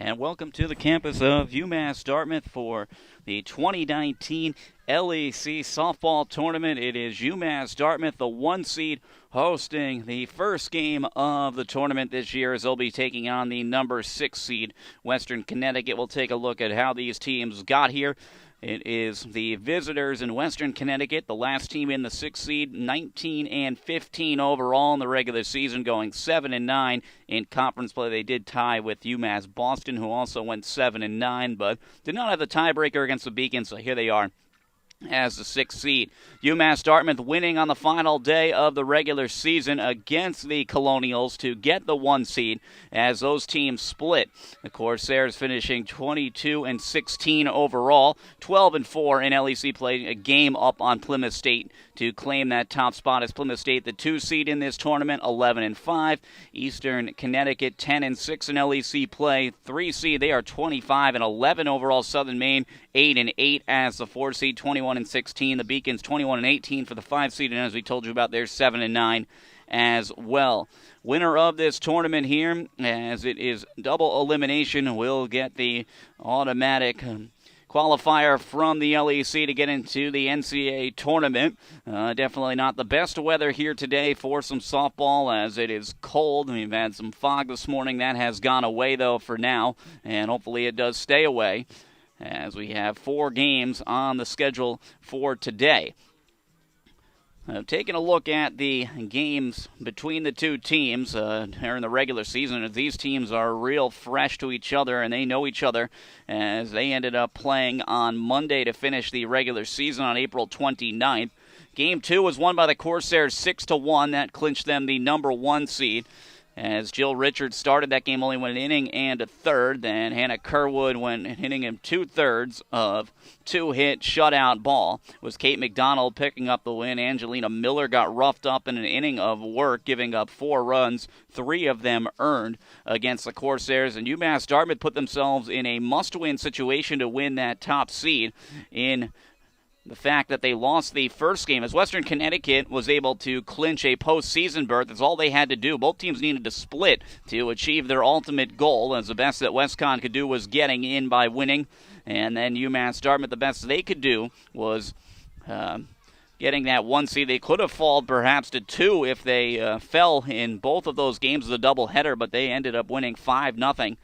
And welcome to the campus of UMass Dartmouth for the 2019 LEC softball tournament. It is UMass Dartmouth, the 1 seed, hosting the first game of the tournament this year as they'll be taking on the number 6 seed, Western Connecticut. We'll take a look at how these teams got here. It is the visitors in Western Connecticut, the last team in the 6th seed, 19-15 overall in the regular season, going 7-9 in conference play. They did tie with UMass Boston, who also went 7-9, but did not have the tiebreaker against the Beacon, so here they are as the 6th seed. UMass Dartmouth winning on the final day of the regular season against the Colonials to get the 1 seed as those teams split. The Corsairs finishing 22-16 overall, 12-4 in LEC play, a game up on Plymouth State to claim that top spot as Plymouth State, the 2 seed in this tournament, 11-5. Eastern Connecticut 10-6 in LEC play, 3 seed. They are 25-11 overall. Southern Maine 8-8 as the 4 seed, 21-16. The Beacons 21-18 for the 5 seed, and as we told you about, they're 7-9 as well. Winner of this tournament here, as it is double elimination, will get the automatic qualifier from the LEC to get into the NCAA tournament. Definitely not the best weather here today for some softball as it is cold. We've had some fog this morning. That has gone away, though, for now, and hopefully it does stay away as we have 4 games on the schedule for today. Taking a look at the games between the 2 teams during the regular season, as these teams are real fresh to each other and they know each other as they ended up playing on Monday to finish the regular season on April 29th. Game 2 was won by the Corsairs 6-1. That clinched them the number 1 seed. As Jill Richards started that game, only went an inning and a third. Then Hannah Kerwood went hitting him 2/3 of 2-hit shutout ball. It was Kate McDonald picking up the win. Angelina Miller got roughed up in an inning of work, giving up 4 runs, 3 of them earned against the Corsairs. And UMass Dartmouth put themselves in a must-win situation to win that top seed in the fact that they lost the first game, as Western Connecticut was able to clinch a postseason berth. That's all they had to do. Both teams needed to split to achieve their ultimate goal, as the best that WestCon could do was getting in by winning. And then UMass Dartmouth, the best they could do was getting that 1 seed. They could have fallen perhaps to 2 if they fell in both of those games as a doubleheader, but they ended up winning 5-0.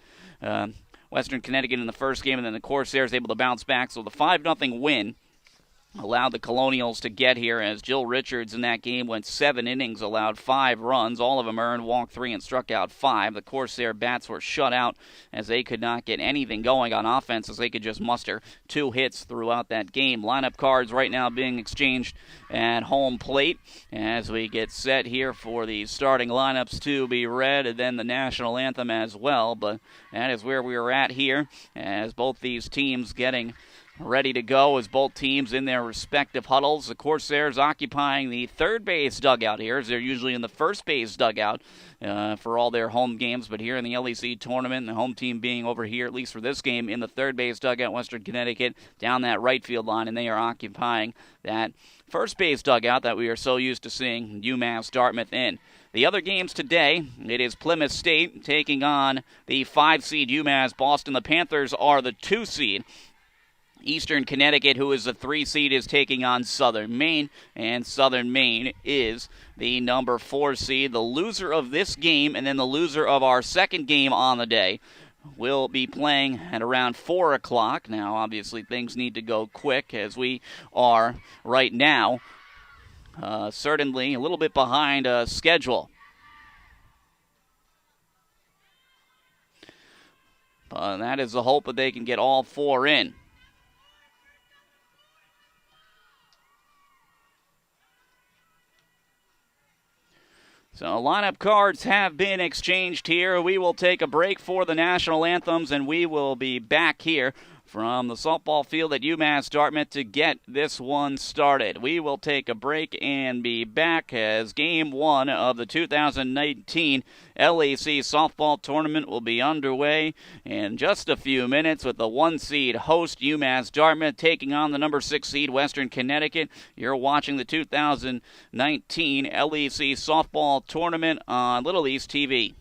Western Connecticut in the first game, and then the Corsairs able to bounce back. So the 5-0 win allowed the Colonials to get here, as Jill Richards in that game went 7 innings, allowed 5 runs. All of them earned, walked 3, and struck out 5. The Corsair bats were shut out as they could not get anything going on offense, as they could just muster 2 hits throughout that game. Lineup cards right now being exchanged at home plate as we get set here for the starting lineups to be read, and then the national anthem as well. But that is where we are at here, as both these teams getting ready to go, as both teams in their respective huddles. The Corsairs occupying the third base dugout here, as they're usually in the first base dugout for all their home games. But here in the LEC tournament, the home team being over here, at least for this game, in the third base dugout, Western Connecticut down that right field line, and they are occupying that first base dugout that we are so used to seeing UMass Dartmouth in. The other games today, it is Plymouth State taking on the 5 seed UMass Boston. The Panthers are the 2 seed. Eastern Connecticut, who is the 3 seed, is taking on Southern Maine, and Southern Maine is the number 4 seed. The loser of this game and then the loser of our second game on the day will be playing at around 4 o'clock. Now, obviously, things need to go quick, as we are right now certainly a little bit behind schedule. That is the hope that they can get all 4 in. So lineup cards have been exchanged here. We will take a break for the national anthems, and we will be back here from the softball field at UMass Dartmouth to get this one started. We will take a break and be back as Game 1 of the 2019 LEC softball tournament will be underway in just a few minutes, with the 1 seed host UMass Dartmouth taking on the number 6 seed Western Connecticut. You're watching the 2019 LEC softball tournament on Little East TV.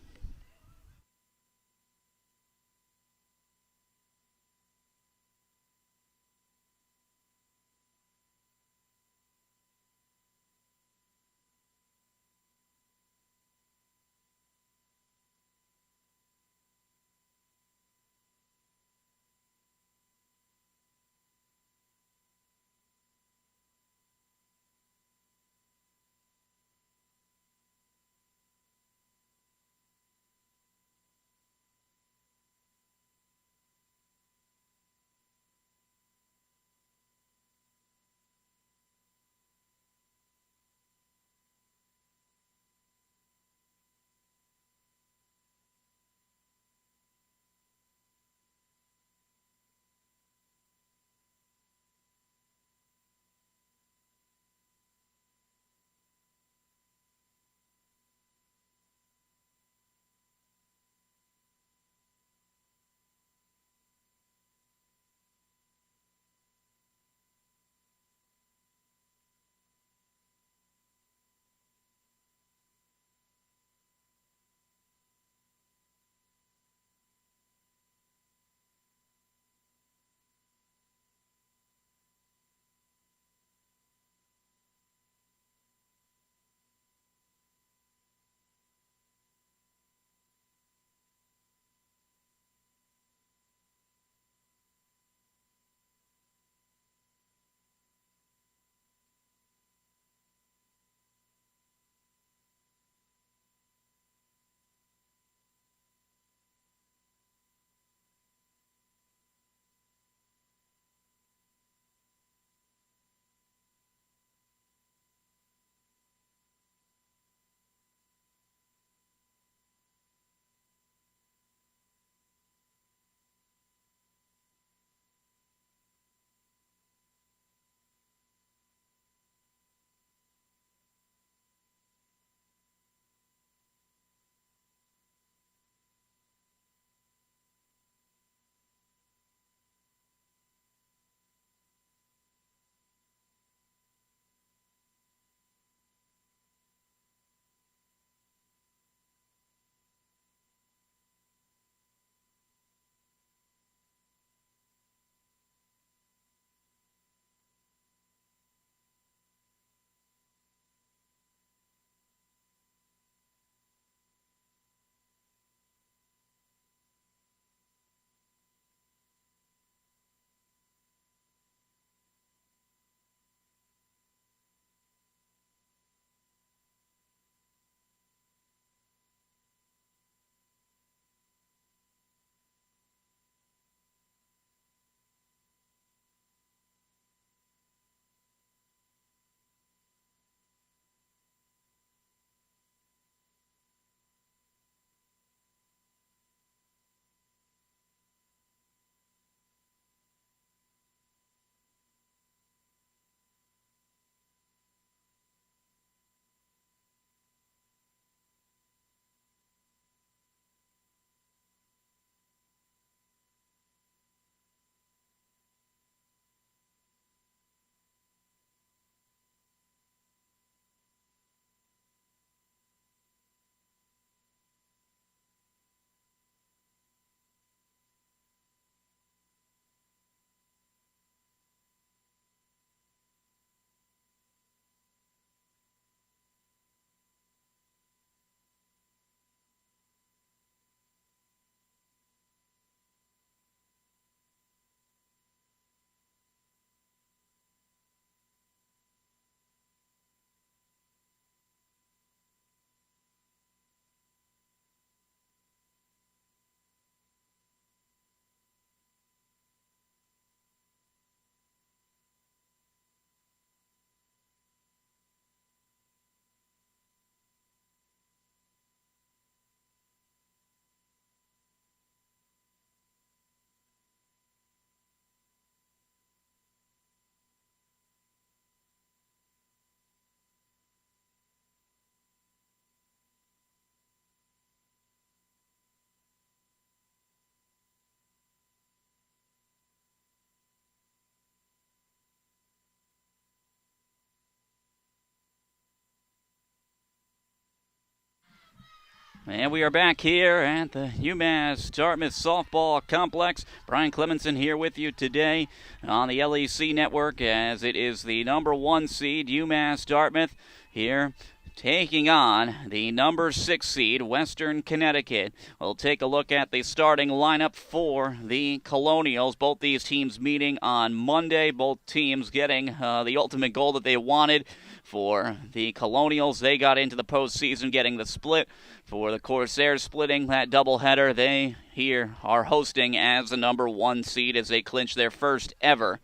And we are back here at the UMass Dartmouth Softball Complex. Brian Clemenson here with you today on the LEC Network, as it is the number 1 seed UMass Dartmouth here taking on the number 6 seed Western Connecticut. We'll take a look at the starting lineup for the Colonials. Both these teams meeting on Monday. Both teams getting the ultimate goal that they wanted. For the Colonials, they got into the postseason getting the split. For the Corsairs, splitting that doubleheader, they here are hosting as the number 1 seed as they clinch their first ever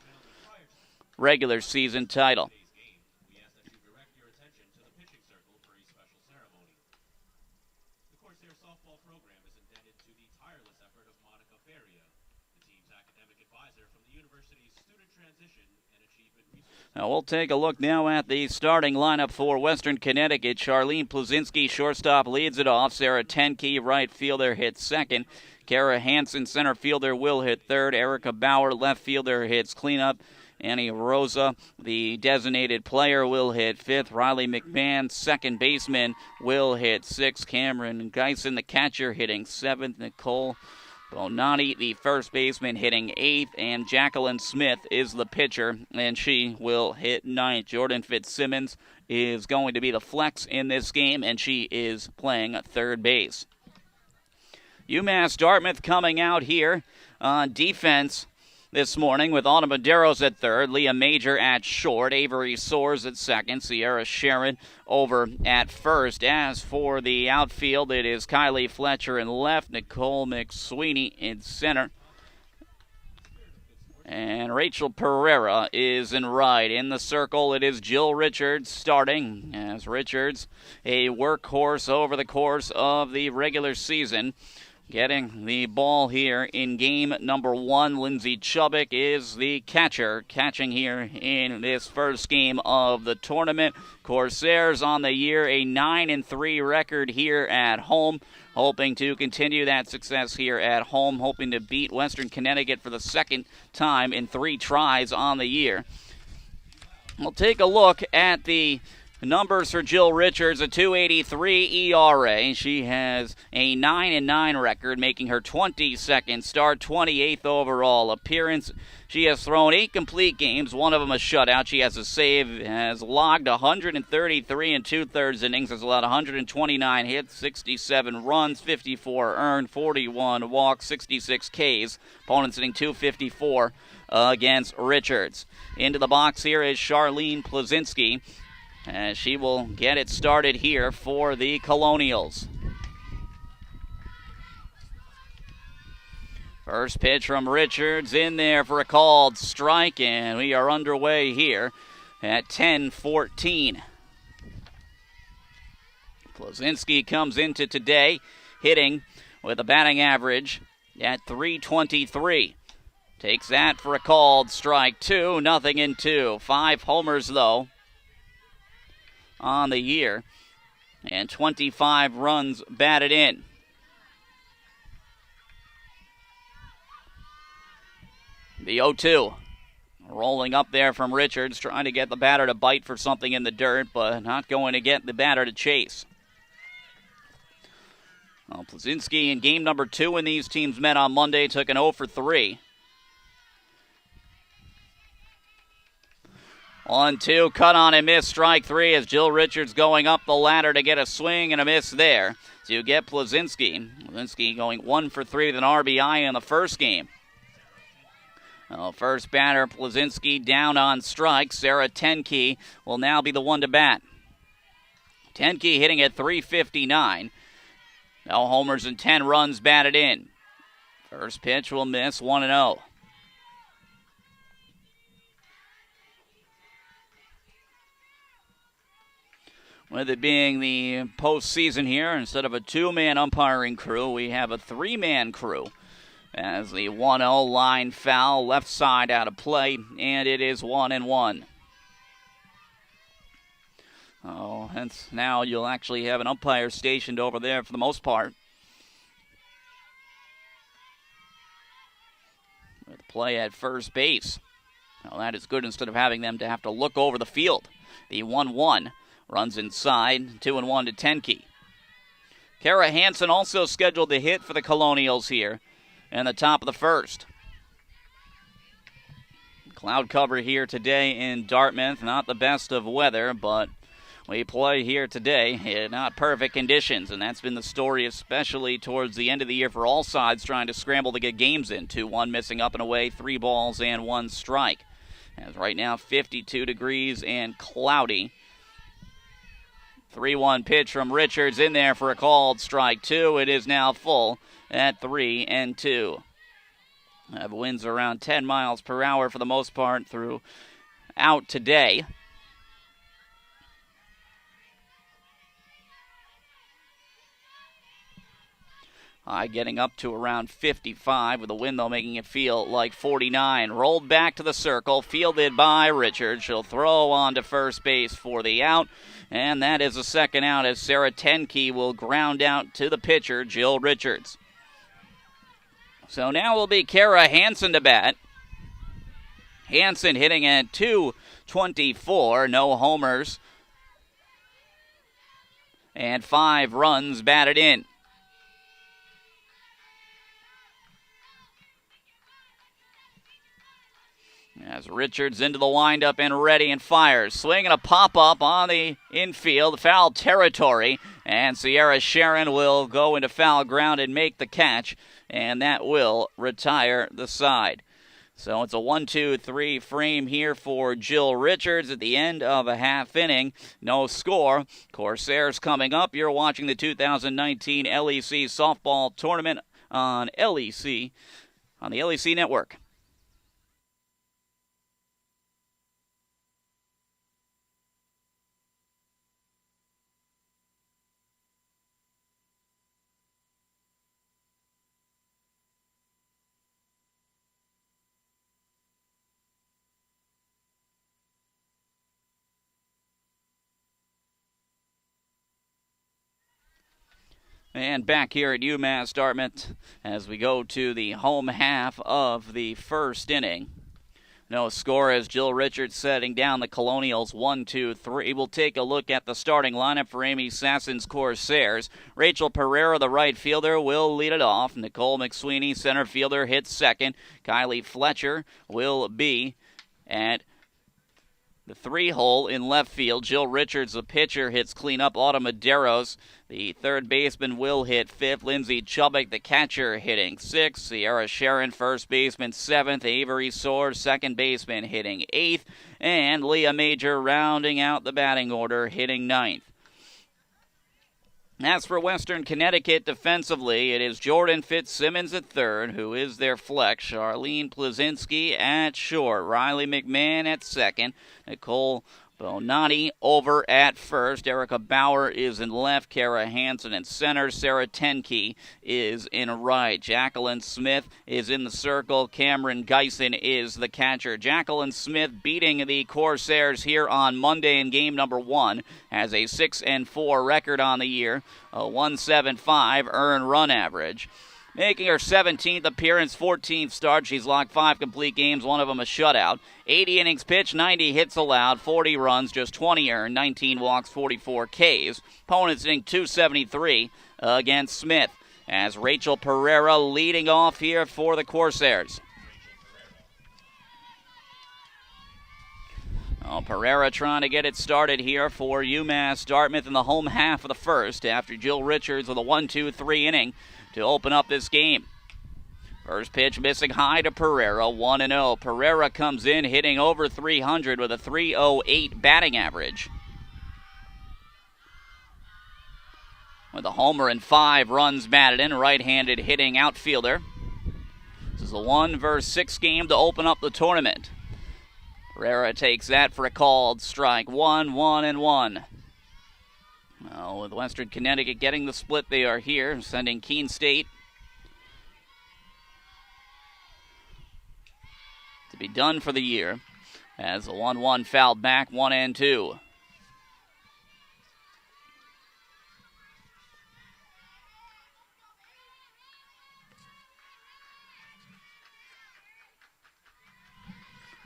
regular season title. Now we'll take a look now at the starting lineup for Western Connecticut. Charlene Plazinski, shortstop, leads it off. Sarah Tenke, right fielder, hits second. Kara Hansen, center fielder, will hit third. Erica Bauer, left fielder, hits cleanup. Annie Rosa, the designated player, will hit fifth. Riley McMahon, second baseman, will hit sixth. Cameron Geisen, the catcher, hitting seventh. Nicole Bonatti, the first baseman, hitting eighth, and Jacqueline Smith is the pitcher, and she will hit ninth. Jordan Fitzsimmons is going to be the flex in this game, and she is playing third base. UMass Dartmouth coming out here on defense this morning with Autumn Medeiros at third, Leah Major at short, Avery Soares at second, Sierra Sharon over at first. As for the outfield, it is Kylie Fletcher in left, Nicole McSweeney in center, and Rachel Pereira is in right. In the circle, it is Jill Richards starting, as Richards, a workhorse over the course of the regular season. Getting the ball here in game number 1, Lindsay Chubbuck is the catcher, catching here in this first game of the tournament. Corsairs on the year, a 9-3 record here at home, hoping to continue that success here at home, hoping to beat Western Connecticut for the second time in 3 tries on the year. We'll take a look at the numbers for Jill Richards, a 2.83 ERA. She has a 9-9 record, making her 22nd start, 28th overall appearance. She has thrown 8 complete games, one of them a shutout. She has a save, has logged 133 and 2/3 innings, has allowed 129 hits, 67 runs, 54 earned, 41 walks, 66 Ks. Opponents hitting 254 against Richards. Into the box here is Charlene Plazinski, and she will get it started here for the Colonials. First pitch from Richards in there for a called strike, and we are underway here at 10-14. Plazinski comes into today hitting with a batting average at .323. Takes that for a called strike. 2-0 5 homers, though, on the year, and 25 runs batted in. The 0-2 rolling up there from Richards, trying to get the batter to bite for something in the dirt, but not going to get the batter to chase. Well, Plazinski in game number 2 when these teams met on Monday took an 0-3. 1-2, cut on and miss, strike 3 as Jill Richards going up the ladder to get a swing and a miss there. So you get Plazinski. Plazinski going 1-3 with an RBI in the first game. Well, first batter, Plazinski down on strike. Sarah Tenke will now be the one to bat. Tenke hitting at .359. No homers and 10 runs batted in. First pitch will miss, 1-0. With it being the postseason here, instead of a 2-man umpiring crew, we have a 3-man crew. As the 1-0 line foul, left side out of play, and it is 1-1. Oh, hence now you'll actually have an umpire stationed over there for the most part. With play at first base. Now that is good instead of having them to have to look over the field. The 1-1 runs inside, 2-1 to Tenke. Kara Hansen also scheduled to hit for the Colonials here in the top of the first. Cloud cover here today in Dartmouth. Not the best of weather, but we play here today in not perfect conditions, and that's been the story, especially towards the end of the year for all sides trying to scramble to get games in. 2-1 missing up and away, 3 balls and 1 strike. As right now, 52 degrees and cloudy. 3-1 pitch from Richards in there for a called strike 2. It is now full at 3-2. Have winds around 10 miles per hour for the most part throughout today. High getting up to around 55 with the wind, though, making it feel like 49. Rolled back to the circle, fielded by Richards. She'll throw on to first base for the out, and that is a second out as Sarah Tenke will ground out to the pitcher, Jill Richards. So now will be Kara Hansen to bat. Hansen hitting at .224, no homers, and 5 runs batted in. As Richards into the windup and ready and fires. Swing and a pop-up on the infield, foul territory. And Sierra Sharon will go into foul ground and make the catch. And that will retire the side. So it's a 1-2-3 frame here for Jill Richards at the end of a half inning. No score. Corsairs coming up. You're watching the 2019 LEC softball tournament on LEC, on the LEC network. And back here at UMass Dartmouth as we go to the home half of the first inning. No score as Jill Richards setting down the Colonials 1-2-3. We'll take a look at the starting lineup for Amy Sassen's Corsairs. Rachel Pereira, the right fielder, will lead it off. Nicole McSweeney, center fielder, hits second. Kylie Fletcher will be at the 3-hole in left field. Jill Richards, the pitcher, hits cleanup. Autumn Medeiros, the third baseman, will hit 5th. Lindsay Chubbuck, the catcher, hitting 6th. Sierra Sharon, first baseman, 7th. Avery Soar, second baseman, hitting 8th. And Leah Major rounding out the batting order, hitting 9th. As for Western Connecticut defensively, it is Jordan Fitzsimmons at third, who is their flex. Charlene Plazinski at short. Riley McMahon at second. Nicole Bonatti over at first. Erica Bauer is in left. Kara Hansen in center. Sarah Tenke is in right. Jacqueline Smith is in the circle. Cameron Geisen is the catcher. Jacqueline Smith beating the Corsairs here on Monday in game number 1. Has a 6-4 record on the year. A 1.75 earned run average. Making her 17th appearance, 14th start. She's logged 5 complete games, one of them a shutout. 80 innings pitched, 90 hits allowed, 40 runs, just 20 earned, 19 walks, 44 Ks. Opponents hitting .273 against Smith. As Rachel Pereira leading off here for the Corsairs. Pereira trying to get it started here for UMass Dartmouth in the home half of the first after Jill Richards with a 1-2-3 inning to open up this game. First pitch missing high to Pereira, 1-0. Pereira comes in hitting over 300 with a .308 batting average. With a homer and 5 runs batted in, right-handed hitting outfielder. This is a 1-6 game to open up the tournament. Pereira takes that for a called strike. 1-1-1. Well, with Western Connecticut getting the split they are here, sending Keene State to be done for the year. As the 1-1 fouled back, 1-2.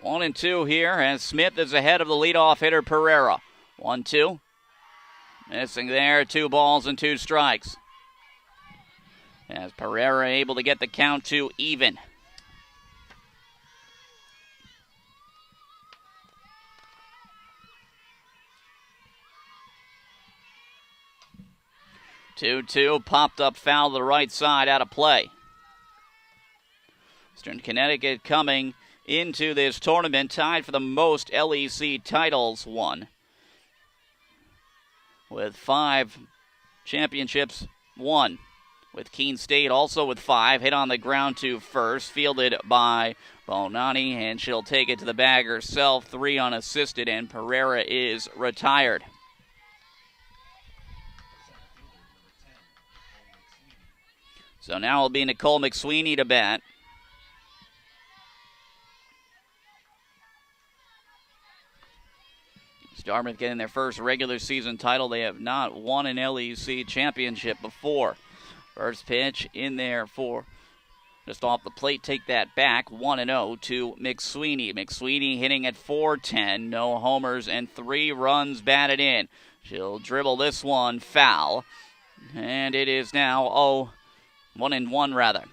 One and two here as Smith is ahead of the leadoff hitter Pereira. 1-2. Missing there, 2 balls and 2 strikes. as Pereira able to get the count to even. Two popped up foul to the right side, out of play. Western Connecticut coming into this tournament tied for the most LEC titles won, with 5 championships won, with Keene State also with 5. Hit on the ground to first, fielded by Bonani, and she'll take it to the bag herself. 3 unassisted, and Pereira is retired. So now it'll be Nicole McSweeney to bat. Dartmouth getting their first regular season title. They have not won an LEC championship before. First pitch in there for just off the plate. Take that back. 1-0 to McSweeney. McSweeney hitting at .410. No homers and 3 runs batted in. She'll dribble this one foul. And it is now 1-1 rather.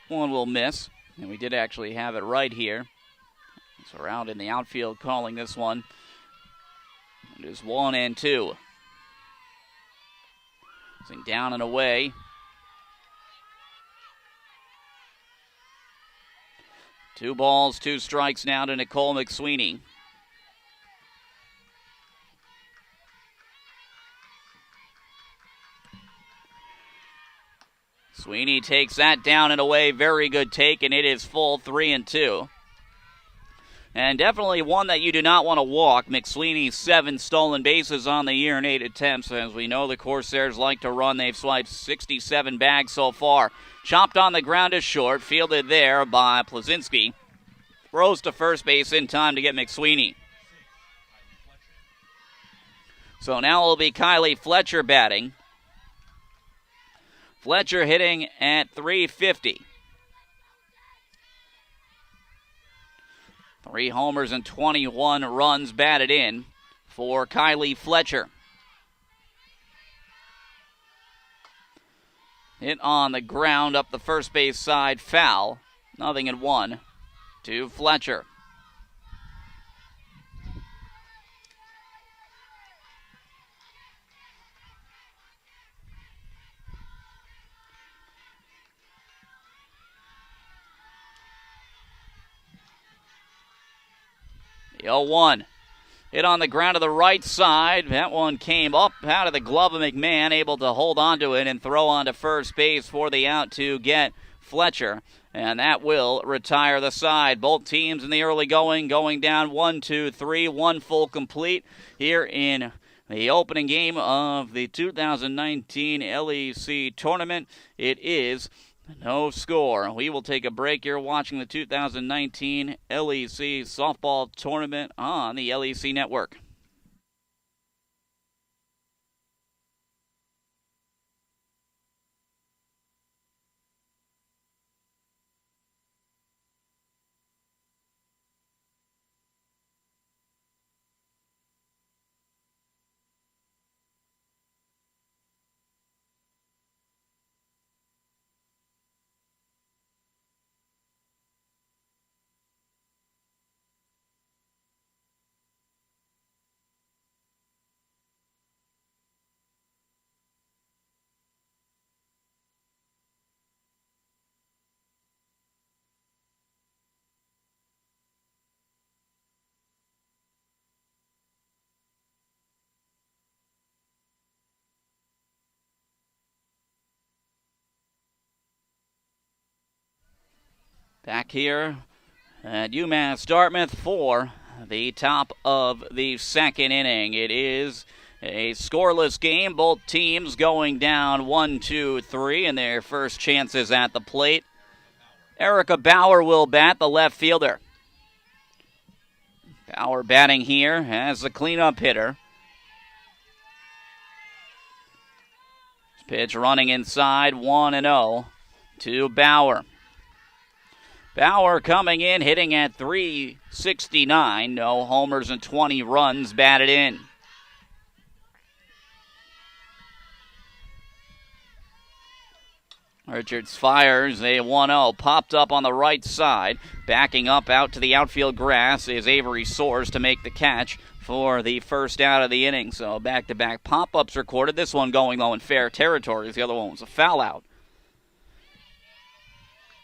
One will miss, and we did actually have it right here. So around in the outfield calling this one. It is 1-2. Down and away. 2 balls, 2 strikes now to Nicole McSweeney. Sweeney takes that down and away. Very good take, and it is full 3-2. And definitely one that you do not want to walk. McSweeney's 7 stolen bases on the year in 8 attempts. As we know, the Corsairs like to run. They've swiped 67 bags so far. Chopped on the ground is short. Fielded there by Plazinski. Throws to first base in time to get McSweeney. So now it'll be Kylie Fletcher batting. Fletcher hitting at .350. 3 homers and 21 runs batted in for Kylie Fletcher. Hit on the ground up the first base side, foul. 0-1 to Fletcher. The 0-1. Hit on the ground to the right side. That one came up out of the glove of McMahon, able to hold on to it and throw on to first base for the out to get Fletcher. And that will retire the side. Both teams in the early going down 1-2-3, 1 full complete here in the opening game of the 2019 LEC tournament. It is no score. We will take a break. You're watching the 2019 LEC softball tournament on the LEC network. Back here at UMass Dartmouth for the top of the second inning. It is a scoreless game. Both teams going down 1-2-3 in their first chances at the plate. Erica Bauer will bat, the left fielder. Bauer batting here as the cleanup hitter. Pitch running inside, 1-0 to Bauer. Bauer coming in, hitting at .369. No homers and 20 runs batted in. Richards fires a 1-0, popped up on the right side. Backing up out to the outfield grass is Avery Soares to make the catch for the first out of the inning. So back-to-back pop-ups recorded. This one going low in fair territory. The other one was a foul out.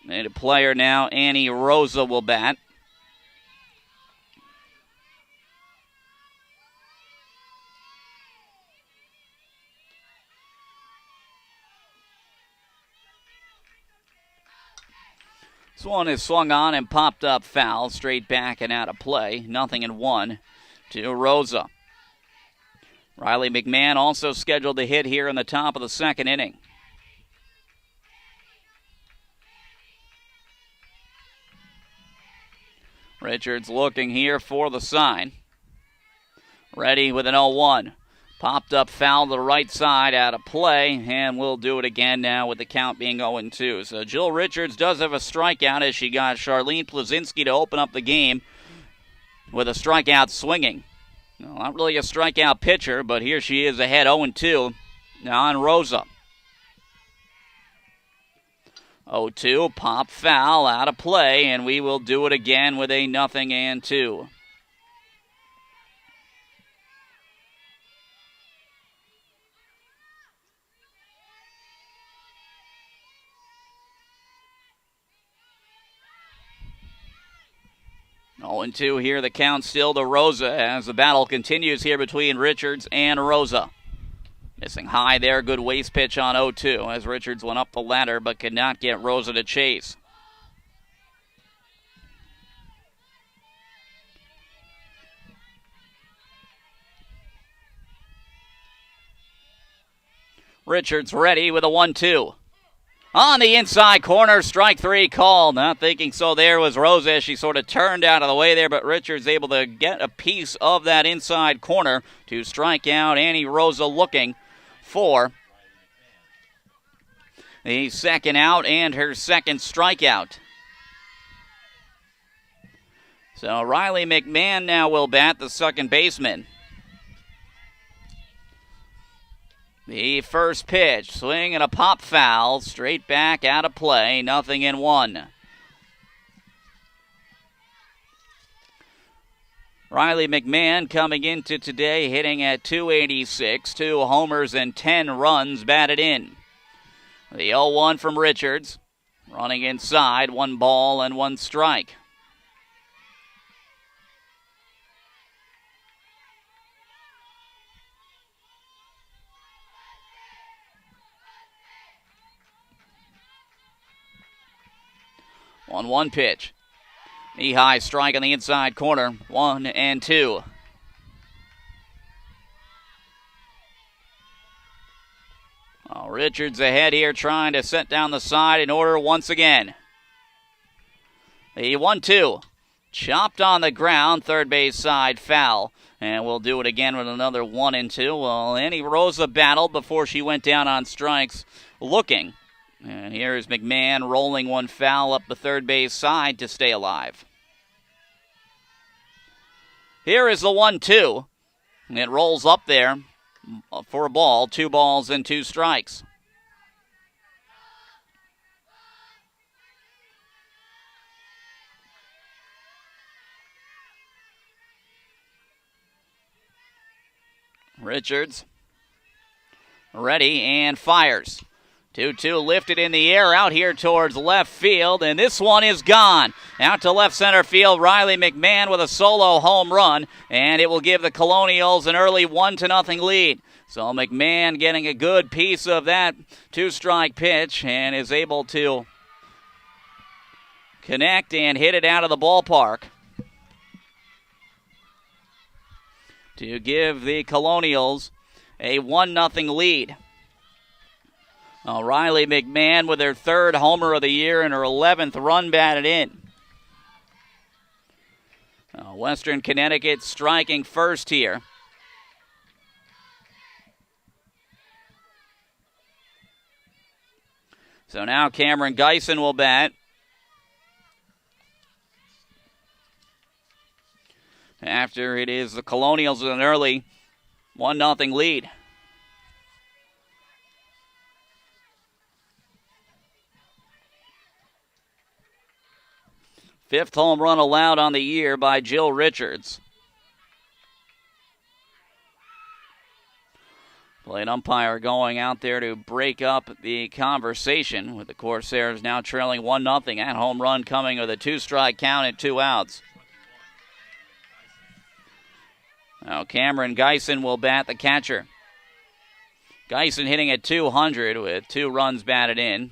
And a player now, Annie Rosa, will bat. This one is swung on and popped up foul, straight back and out of play. 0-1 to Rosa. Riley McMahon also scheduled to hit here in the top of the second inning. Richards looking here for the sign. Ready with an 0-1. Popped up foul to the right side, out of play, and we'll do it again now with the count being 0-2. So Jill Richards does have a strikeout as she got Charlene Plazinski to open up the game with a strikeout swinging. Well, not really a strikeout pitcher, but here she is ahead 0-2 now on Rosa. 0-2, pop foul, out of play, and we will do it again with a 0-2. Oh, and 2 here, the count still to Rosa as the battle continues here between Richards and Rosa. Missing high there, good waste pitch on 0-2 as Richards went up the ladder but could not get Rosa to chase. Richards ready with a 1-2. On the inside corner, strike 3 called. Not thinking so there was Rosa as she sort of turned out of the way there, but Richards able to get a piece of that inside corner to strike out Annie Rosa, looking for the second out and her second strikeout. So Riley McMahon now will bat, the second baseman. The first pitch, swing and a pop foul, straight back out of play, 0-1. Riley McMahon coming into today hitting at .286, 2 homers and 10 runs batted in. The 0-1 from Richards, running inside, 1 ball and 1 strike. On 1 pitch. Knee-high strike on the inside corner. 1-2. Well, Richards ahead here trying to set down the side in order once again. The 1-2. Chopped on the ground. Third base side foul. And we'll do it again with another 1-2. Well, Annie Rosa battled before she went down on strikes looking. And here is McMahon rolling 1 foul up the third base side to stay alive. Here is the 1-2. It rolls up there for a ball, 2 balls and 2 strikes. Richards ready and fires. 2-2 lifted in the air out here towards left field, and this one is gone. Out to left center field, Riley McMahon with a solo home run, and it will give the Colonials an early 1-0 lead. So McMahon getting a good piece of that 2-strike pitch and is able to connect and hit it out of the ballpark to give the Colonials a 1-0 lead. Riley McMahon with her 3rd homer of the year and her 11th run batted in. Western Connecticut striking first here. So now Cameron Geisen will bat. After it is the Colonials with an early 1-0 lead. Fifth home run allowed on the year by Jill Richards. Plate umpire going out there to break up the conversation with the Corsairs now trailing 1-0. At home run coming with a 2-strike count and 2 outs. Now Cameron Geisen will bat, the catcher. Geisen hitting at .200 with 2 runs batted in.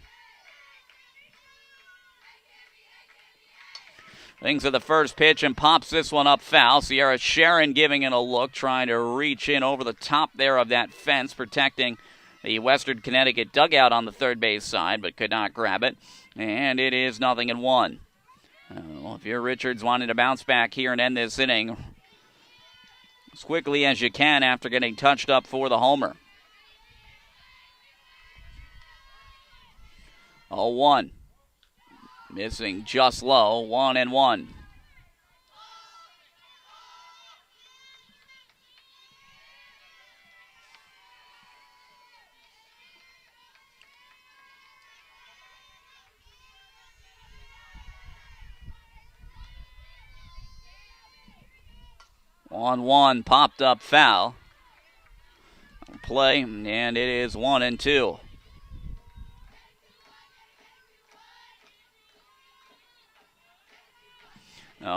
Things to the first pitch and pops this one up foul. Sierra Sharon giving it a look, trying to reach in over the top there of that fence, protecting the Western Connecticut dugout on the third base side, but could not grab it. And it is 0-1. If you're Richards wanting to bounce back here and end this inning as quickly as you can after getting touched up for the homer. 0-1. Missing just low, 1-1. On one, popped up foul. Play, and it is 1-2.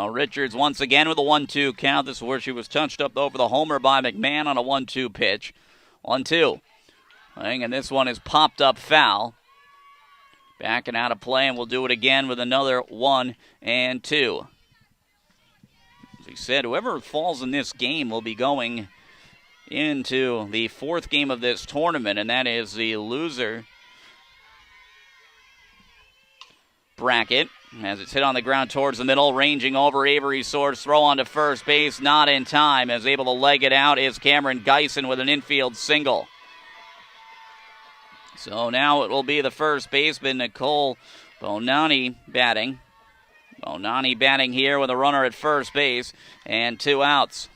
Richards once again with a 1-2 count. This is where she was touched up over the homer by McMahon on a 1-2 pitch. 1-2. And this one is popped up foul. Backing out of play, and we'll do it again with another 1-2. As we said, whoever falls in this game will be going into the fourth game of this tournament, and that is the loser bracket. As it's hit on the ground towards the middle, ranging over Avery Swords, throw on to first base, not in time. As able to leg it out is Cameron Geisen with an infield single. So now it will be the first baseman, Nicole Bonani, batting. Bonani batting here with a runner at first base and 2 outs.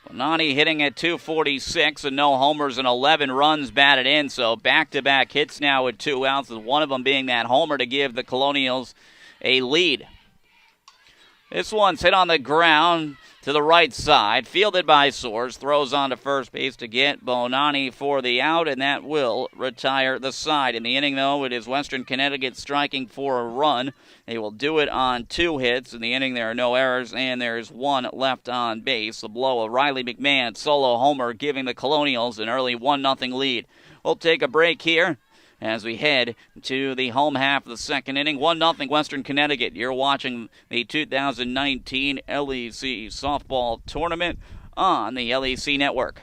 Bonani hitting at .246 and no homers and 11 runs batted in. So back-to-back hits now with 2 outs, with one of them being that homer to give the Colonials a lead. This one's hit on the ground to the right side, fielded by Soares, throws on to first base to get Bonani for the out, and that will retire the side. In the inning, though, it is Western Connecticut striking for a run. They will do it on 2 hits. In the inning, there are no errors, and there's 1 left on base. The blow of Riley McMahon, solo homer, giving the Colonials an early 1-0 lead. We'll take a break here as we head to the home half of the second inning. 1-0 Western Connecticut. You're watching the 2019 LEC softball tournament on the LEC network.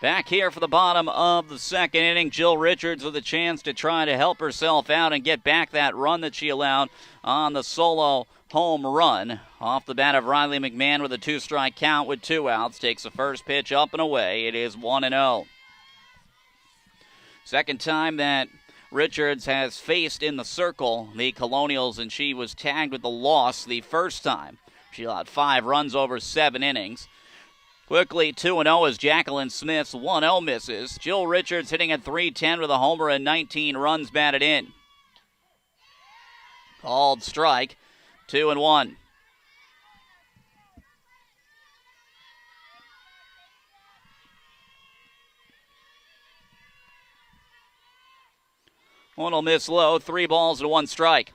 Back here for the bottom of the second inning, Jill Richards with a chance to try to help herself out and get back that run that she allowed on the solo home run. Off the bat of Riley McMahon with a 2-strike count with 2 outs. Takes the first pitch up and away. It is 1-0. Second time that Richards has faced in the circle the Colonials, and she was tagged with the loss the first time. She allowed 5 runs over 7 innings. Quickly 2-0 as Jacqueline Smith's 1-0 misses. Jill Richards hitting at .310 with a homer and 19 runs batted in. Called strike, 2-1. One will miss low, 3 balls and 1 strike.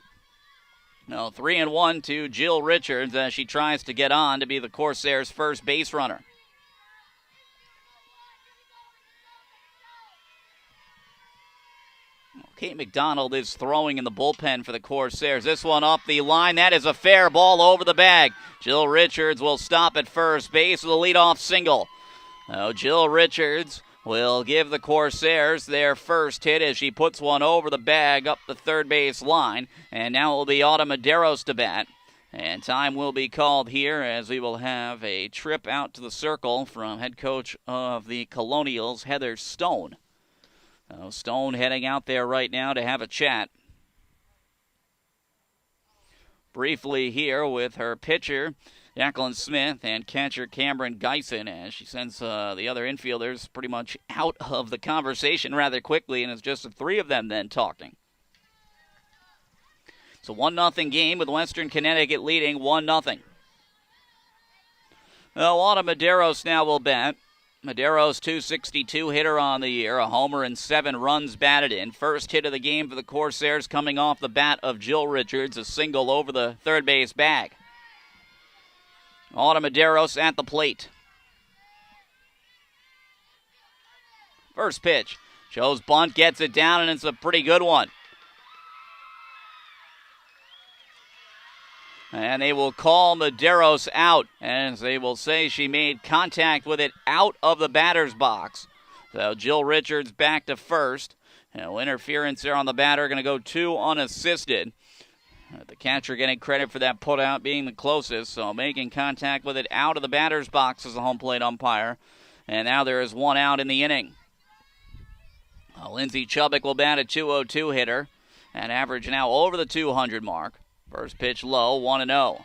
No, 3-1 to Jill Richards as she tries to get on to be the Corsairs' first base runner. Kate McDonald is throwing in the bullpen for the Corsairs. This one up the line. That is a fair ball over the bag. Jill Richards will stop at first base with a leadoff single. Now Jill Richards will give the Corsairs their first hit as she puts one over the bag up the third base line. And now it will be Autumn Medeiros to bat. And time will be called here as we will have a trip out to the circle from head coach of the Colonials, Heather Stone. Stone heading out there right now to have a chat. Briefly here with her pitcher, Jacqueline Smith, and catcher Cameron Geisen, as she sends the other infielders pretty much out of the conversation rather quickly, and it's just the 3 of them then talking. It's a 1-0 game with Western Connecticut leading 1-0. Autumn Medeiros now will bat. Medeiros, .262 hitter on the year, a homer and 7 runs batted in. First hit of the game for the Corsairs coming off the bat of Jill Richards, a single over the third base bag. Autumn Medeiros at the plate. First pitch, shows bunt, gets it down, and it's a pretty good one. And they will call Medeiros out, as they will say she made contact with it out of the batter's box. So Jill Richards back to first. No interference there on the batter, going to go 2 unassisted. The catcher getting credit for that putout, being the closest, so making contact with it out of the batter's box as the home plate umpire. And now there is 1 out in the inning. Lindsay Chubbuck will bat a .202 hitter, and average now over the 200 mark. First pitch low, 1-0.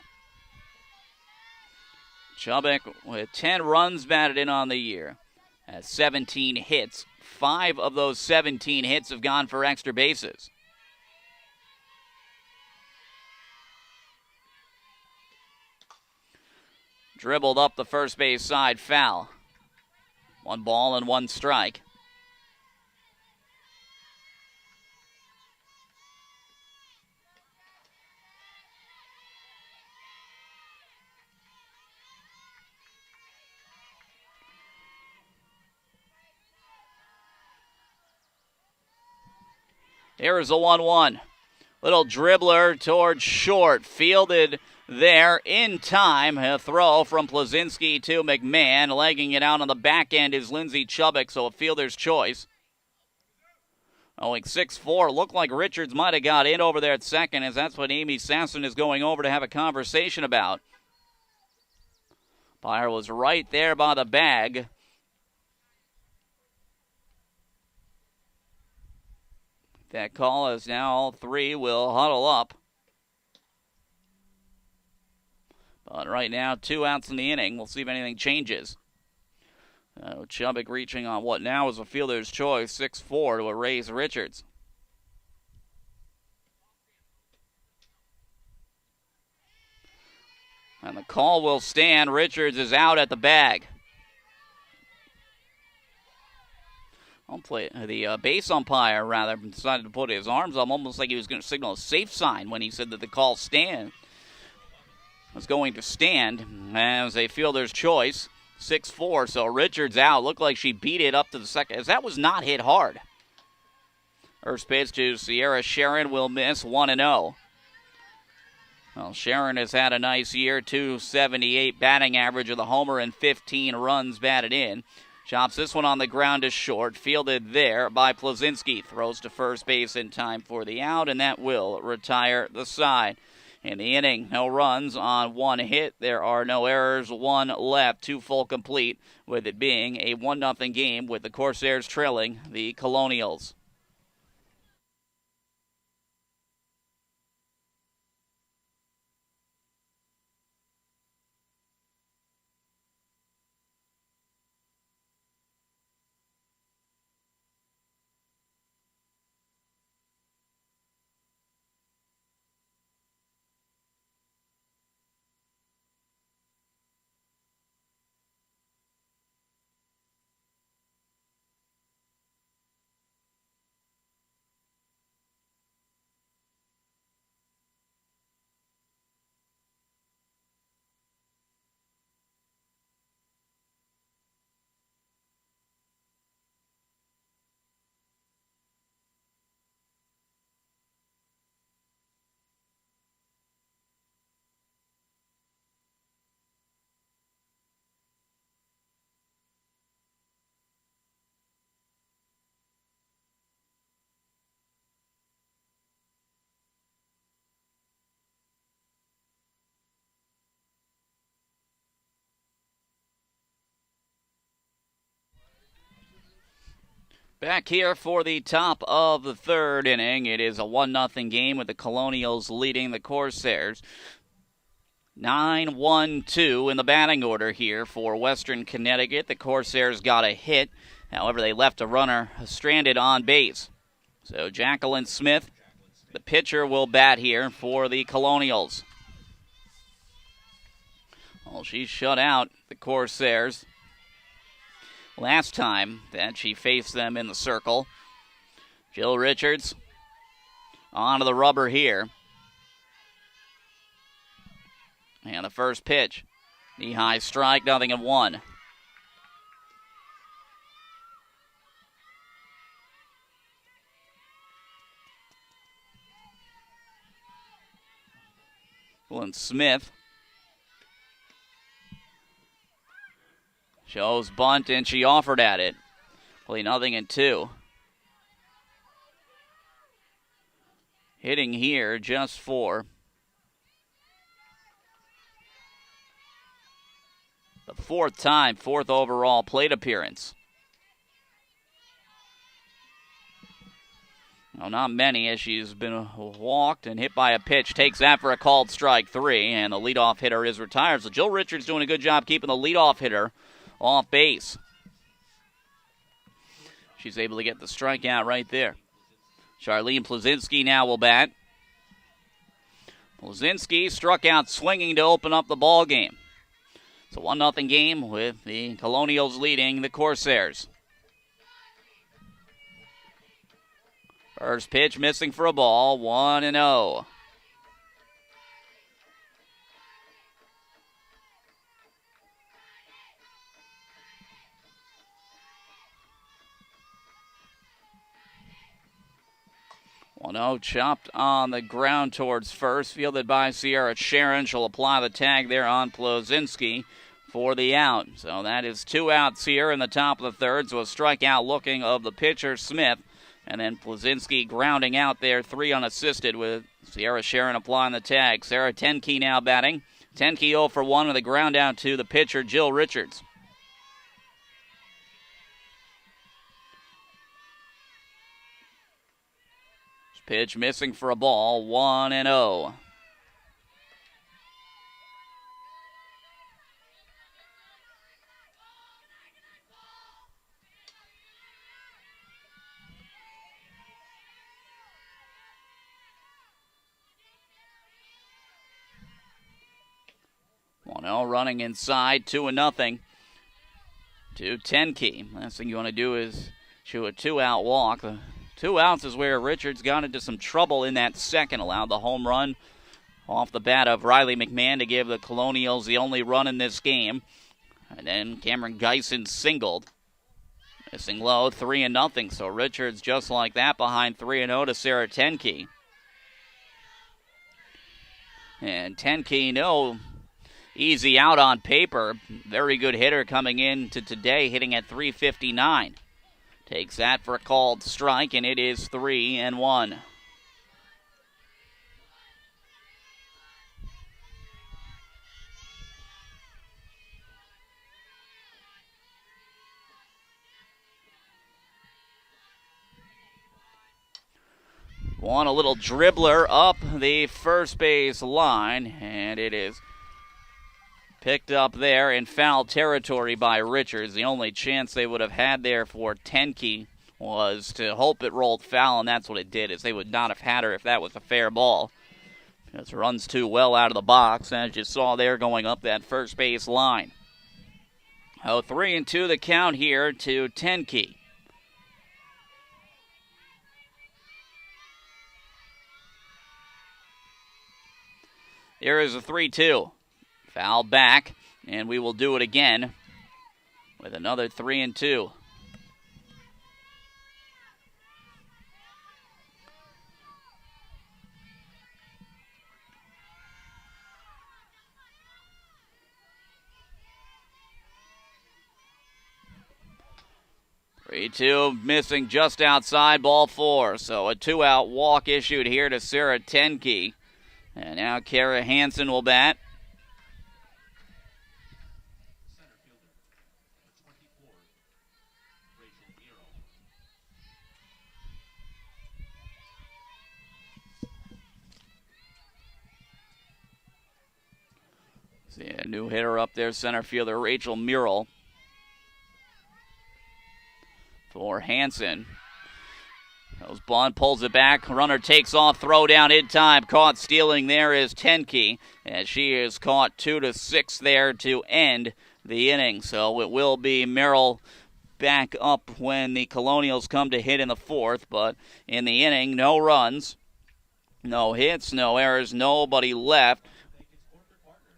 Chubbuck with 10 runs batted in on the year. Has 17 hits. 5 of those 17 hits have gone for extra bases. Dribbled up the first base side, foul. 1 ball and 1 strike. Here's a 1-1. Little dribbler towards short. Fielded there in time. A throw from Plazinski to McMahon. Legging it out on the back end is Lindsay Chubbuck, so a fielder's choice. Owing 6-4. Looked like Richards might have got in over there at second, as that's what Amy Sasson is going over to have a conversation about. Umpire was right there by the bag. That call is now all 3 will huddle up. But right now, 2 outs in the inning. We'll see if anything changes. Chubbuck reaching on what now is a fielder's choice, 6-4 to erase Richards. And the call will stand. Richards is out at the bag. The base umpire, rather, decided to put his arms up almost like he was going to signal a safe sign when he said that the call was going to stand as a fielder's choice. 6-4, so Richards out. Looked like she beat it up to the second, as that was not hit hard. First pitch to Sierra Sharon will miss, 1-0. Well, Sharon has had a nice year, .278 batting average with a homer and 15 runs batted in. Chops this one on the ground to short. Fielded there by Plazinski. Throws to first base in time for the out, and that will retire the side. In the inning, no runs on one hit. There are no errors, one left, 2 full complete, with it being a 1-0 game with the Corsairs trailing the Colonials. Back here for the top of the third inning. It is a 1-0 game with the Colonials leading the Corsairs. 9-1-2 in the batting order here for Western Connecticut. The Corsairs got a hit. However, they left a runner stranded on base. So Jacqueline Smith, the pitcher, will bat here for the Colonials. Well, she shut out the Corsairs last time that she faced them in the circle. Jill Richards onto the rubber here. And the first pitch, knee-high strike, 0-1. And Smith shows bunt, and she offered at it. Play 0-2. Hitting here just for the 4th overall plate appearance. Well, not many, as she's been walked and hit by a pitch. Takes that for a called strike 3, and the leadoff hitter is retired. So Jill Richards doing a good job keeping the leadoff hitter off base. She's able to get the strikeout right there. Charlene Plazinski now will bat. Plazinski struck out swinging to open up the ball game. It's a 1-0 game with the Colonials leading the Corsairs. First pitch missing for a ball, 1-0. Chopped on the ground towards first, fielded by Sierra Sharon. She'll apply the tag there on Plazinski for the out. So that is 2 outs here in the top of the third. So a strikeout looking of the pitcher, Smith. And then Plazinski grounding out there, 3 unassisted, with Sierra Sharon applying the tag. Sarah Tenke now batting. Tenke 0 for 1 with a ground out to the pitcher, Jill Richards. Pitch missing for a ball, 1-0. Running inside, 2-0 to Tenke. Last thing you want to do is shoot a 2-out walk. 2 outs is where Richards got into some trouble in that second. Allowed the home run off the bat of Riley McMahon to give the Colonials the only run in this game. And then Cameron Geisen singled. Missing low, 3-0. So Richards just like that behind 3-0 to Sarah Tenke. And Tenke, easy out on paper. Very good hitter coming in to today, hitting at .359. Takes that for a called strike, and it is 3-1. A little dribbler up the first base line, and it is picked up there in foul territory by Richards. The only chance they would have had there for Tenke was to hope it rolled foul, and that's what it did, as they would not have had her if that was a fair ball. It runs too well out of the box, as you saw there going up that first base line. 3-2 the count here to Tenke. Here is a 3-2. Foul back, and we will do it again with another 3-2. Missing just outside, ball 4. So a 2-out walk issued here to Sarah Tenke. And now Kara Hansen will bat. See a new hitter up there, center fielder Rachel Murrell. For Hansen. Goes Bond, pulls it back. Runner takes off, throw down in time. Caught stealing there is Tenke, as she is caught 2-6 there to end the inning. So it will be Merrill back up when the Colonials come to hit in the 4th. But in the inning, no runs, no hits, no errors, nobody left.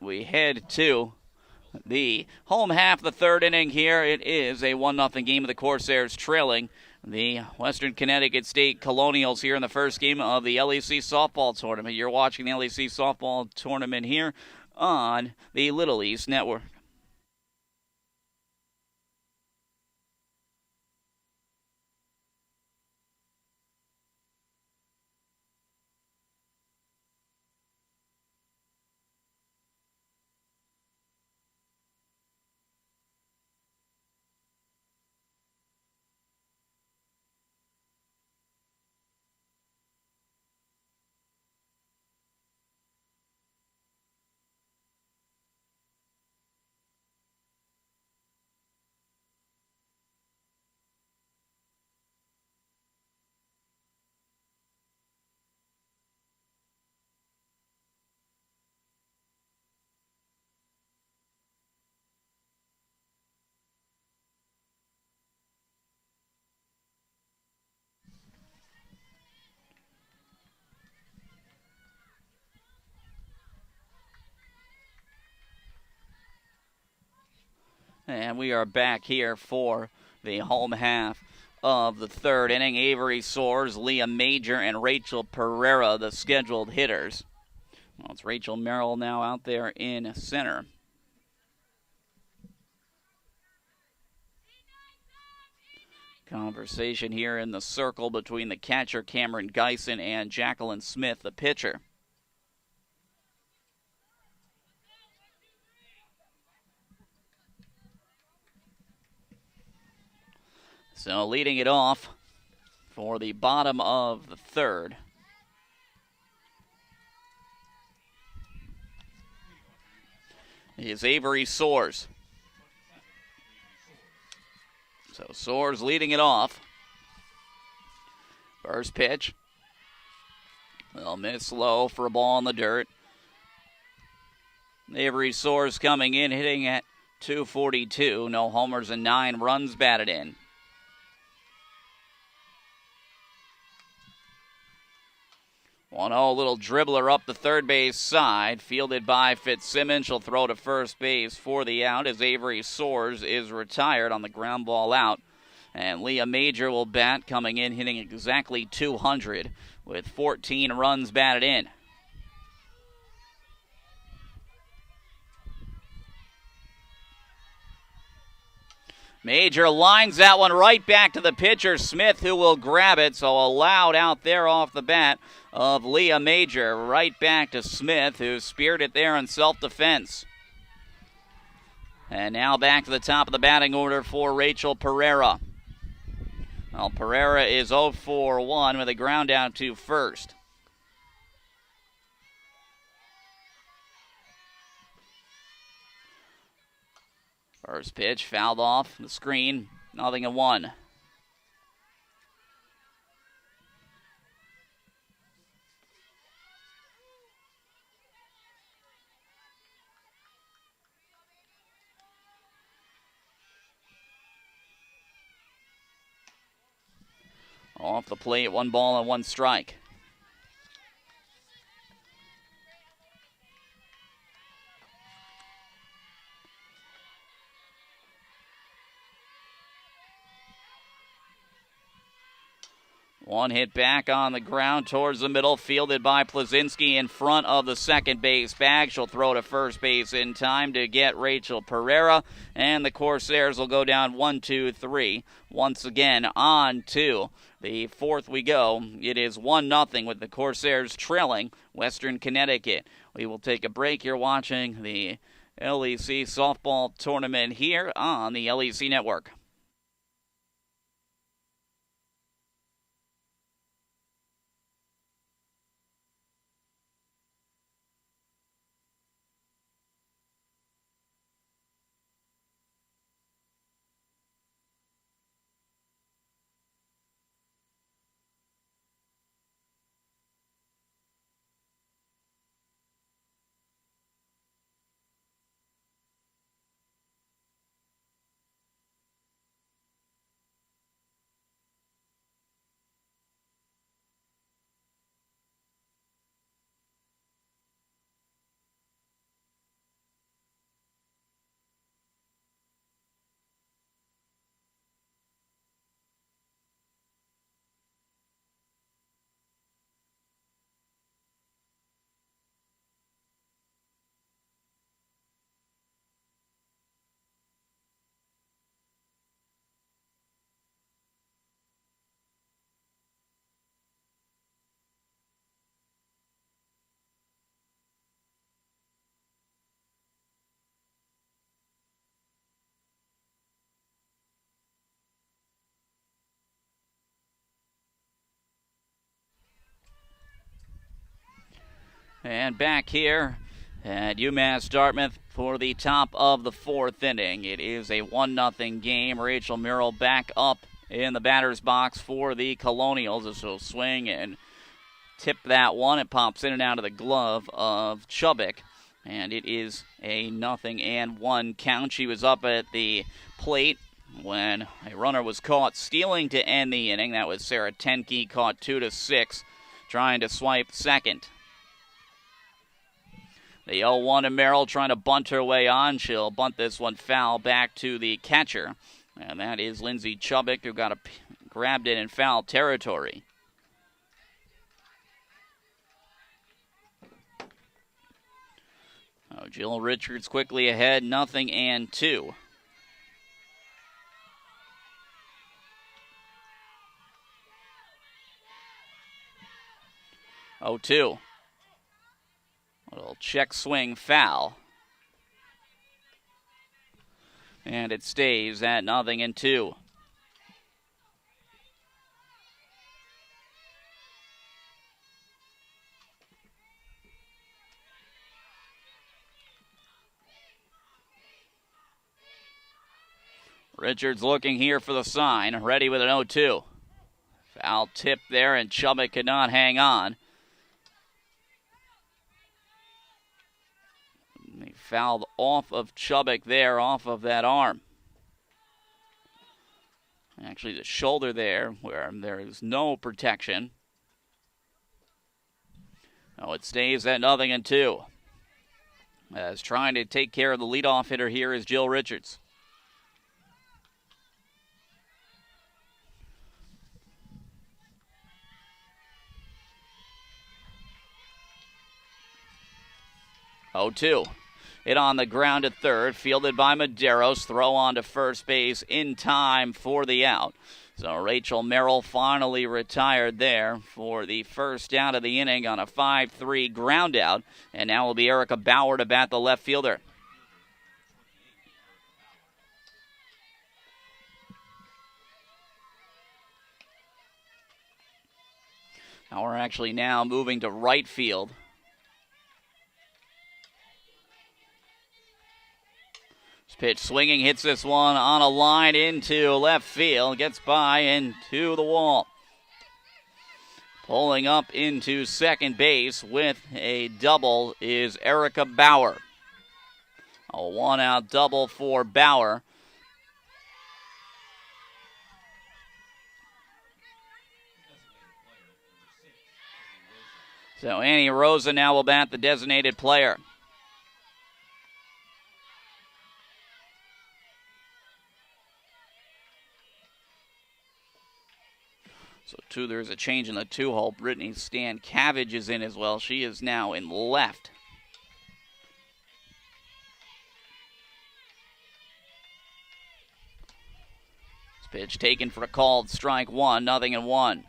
We head to the home half of the 3rd inning here. It is a 1-0 game of the Corsairs trailing the Western Connecticut State Colonials here in the first game of the LEC softball tournament. You're watching the LEC softball tournament here on the Little East Network. And we are back here for the home half of the 3rd inning. Avery Soares, Leah Major, and Rachel Pereira, the scheduled hitters. Well, it's Rachel Merrill now out there in center. Conversation here in the circle between the catcher Cameron Geisen and Jacqueline Smith, the pitcher. So leading it off for the bottom of the 3rd is Avery Soares. So Soares leading it off. First pitch. They'll miss low for a ball in the dirt. Avery Soares coming in, hitting at .242. No homers and 9 runs batted in. 1-0, little dribbler up the third base side, fielded by Fitzsimmons. She'll throw to first base for the out as Avery Soares is retired on the ground ball out. And Leah Major will bat, coming in hitting exactly 200 with 14 runs batted in. Major lines that one right back to the pitcher, Smith, who will grab it. So allowed out there off the bat of Leah Major. Right back to Smith, who speared it there in self-defense. And now back to the top of the batting order for Rachel Pereira. Well, Pereira is 0 for 1 with a ground out to first. First pitch fouled off the screen, 0-1. Off the plate, 1 ball and 1 strike. One hit back on the ground towards the middle, fielded by Plazinski in front of the second base bag. She'll throw to first base in time to get Rachel Pereira, and the Corsairs will go down 1-2-3. Once again on to the fourth we go. It is 1-0 with the Corsairs trailing Western Connecticut. We will take a break. You're watching the LEC softball tournament here on the LEC Network. And back here at UMass Dartmouth for the top of the fourth inning. It is a 1-0 game. Rachel Murrell back up in the batter's box for the Colonials. This will swing and tip that one. It pops in and out of the glove of Chubbuck. And it is a 0-1 count. She was up at the plate when a runner was caught stealing to end the inning. That was Sarah Tenke, caught 2-6, trying to swipe second. The 0-1 to Merrill, trying to bunt her way on. She'll bunt this one foul back to the catcher. And that is Lindsay Chubbuck, who grabbed it in foul territory. Oh, Jill Richards quickly ahead, 0-2. Oh, 2. Little check swing foul. And it stays at 0-2. Richards looking here for the sign, ready with an 0-2. Foul tip there, and Chubbuck could not hang on. They fouled off of Chubbuck there, off of that arm. Actually, the shoulder there, where there is no protection. Oh, it stays at 0-2. As trying to take care of the leadoff hitter here is Jill Richards. Oh, 2. it on the ground at third, fielded by Medeiros. Throw on to first base in time for the out. So Rachel Merrill finally retired there for the first out of the inning on a 5-3 ground out. And now will be Erica Bauer to bat the left fielder. Bauer actually now moving to right field. Pitch swinging, hits this one on a line into left field, gets by and to the wall. Pulling up into second base with a double is Erica Bauer. A one-out double for Bauer. So Annie Rosa now will bat the designated player. So, too, there's a change in the two-hole. Brittany Stan-Cabbage is in as well. She is now in left. This pitch taken for a called strike one, 0-1.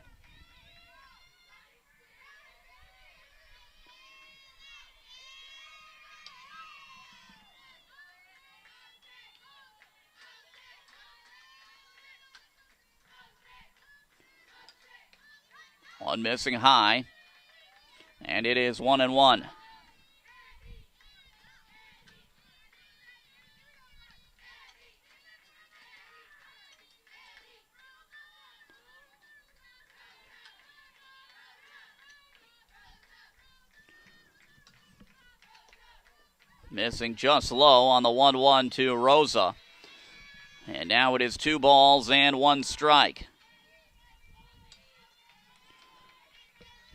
One missing high, and it is 1-1. Missing just low on the 1-1 to Rosa. And now it is 2 balls and 1 strike.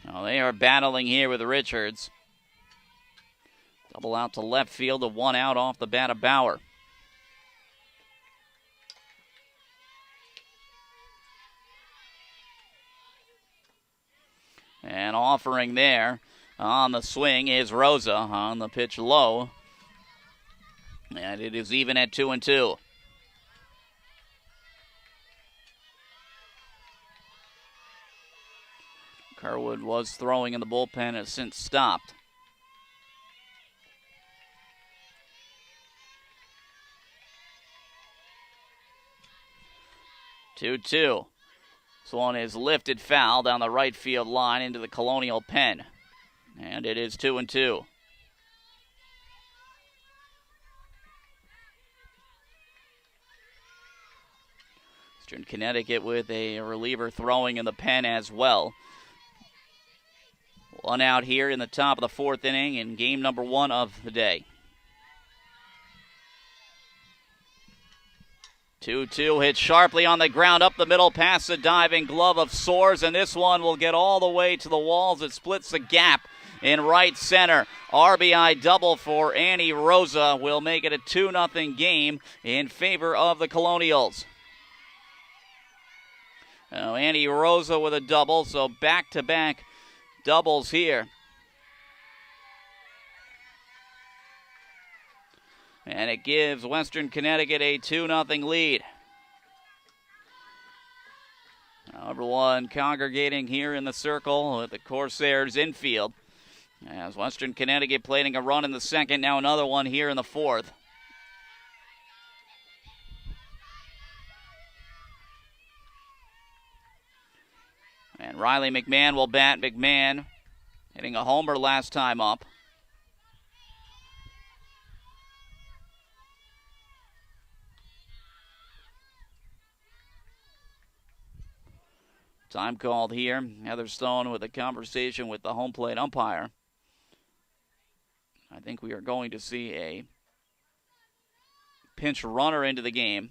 Now they are battling here with Richards. Double out to left field, a 1 out off the bat of Bauer. And offering there on the swing is Rosa on the pitch low. And it is even at 2-2. Carwood was throwing in the bullpen, has since stopped. Two-two. This one is lifted foul down the right field line into the Colonial pen. And it is 2-2. Western Connecticut with a reliever throwing in the pen as well. 1 out here in the top of the 4th inning in game number 1 of the day. 2-2 hit sharply on the ground up the middle past the diving glove of Soares, and this one will get all the way to the walls. It splits the gap in right center. RBI double for Annie Rosa will make it a 2-0 game in favor of the Colonials. Now Annie Rosa with a double, so back-to-back doubles here. And it gives Western Connecticut a 2-0 lead. Now everyone congregating here in the circle with the Corsairs infield. As Western Connecticut planning a run in the second, now another one here in the 4th. And Riley McMahon will bat. McMahon hitting a homer last time up. Time called here. Heather Stone with a conversation with the home plate umpire. I think we are going to see a pinch runner into the game.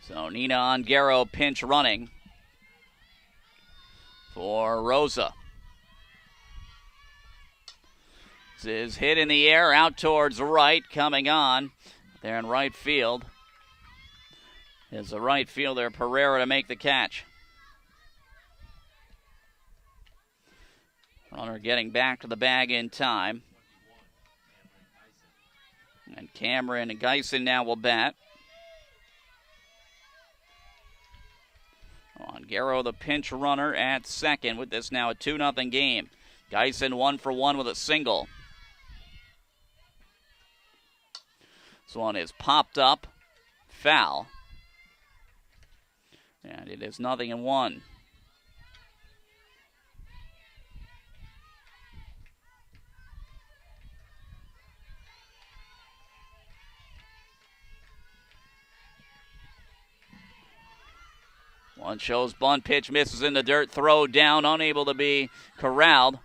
So Nina Ongaro pinch running for Rosa. This is hit in the air out towards right, coming on there in right field. Is the right fielder Pereira to make the catch. Runner getting back to the bag in time. And Cameron Geisen now will bat. Ongaro, the pinch runner at second, with this now a 2-0 game. Geisen 1 for 1 with a single. This one is popped up, foul. And it is 0-1. One shows bunt, pitch misses in the dirt, throw down, unable to be corralled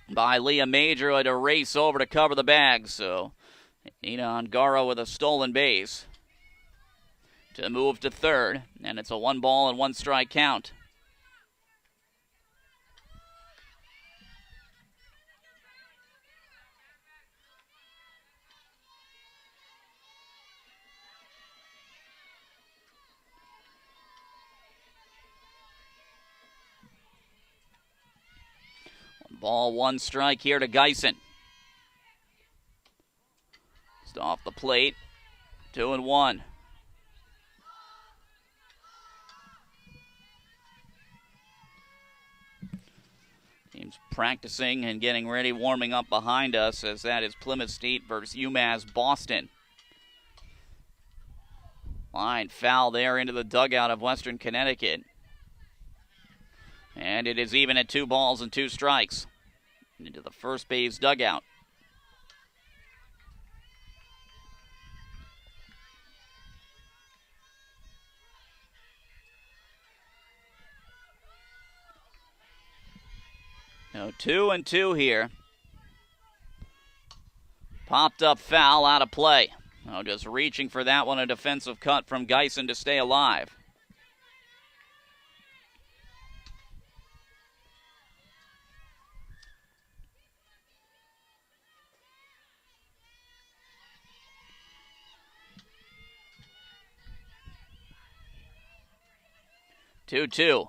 by Leah Major, who had to race over to cover the bag. So Nina Ongaro with a stolen base to move to third, and it's a 1-1 count. Ball, 1 strike here to Geisen. Just off the plate, 2-1. Teams practicing and getting ready, warming up behind us, as that is Plymouth State versus UMass Boston. Line foul there into the dugout of Western Connecticut. And it is even at 2 balls and 2 strikes. Into the first base dugout. Now 2-2 here. Popped up foul, out of play. Oh, just reaching for that one, a defensive cut from Geisen to stay alive. Two.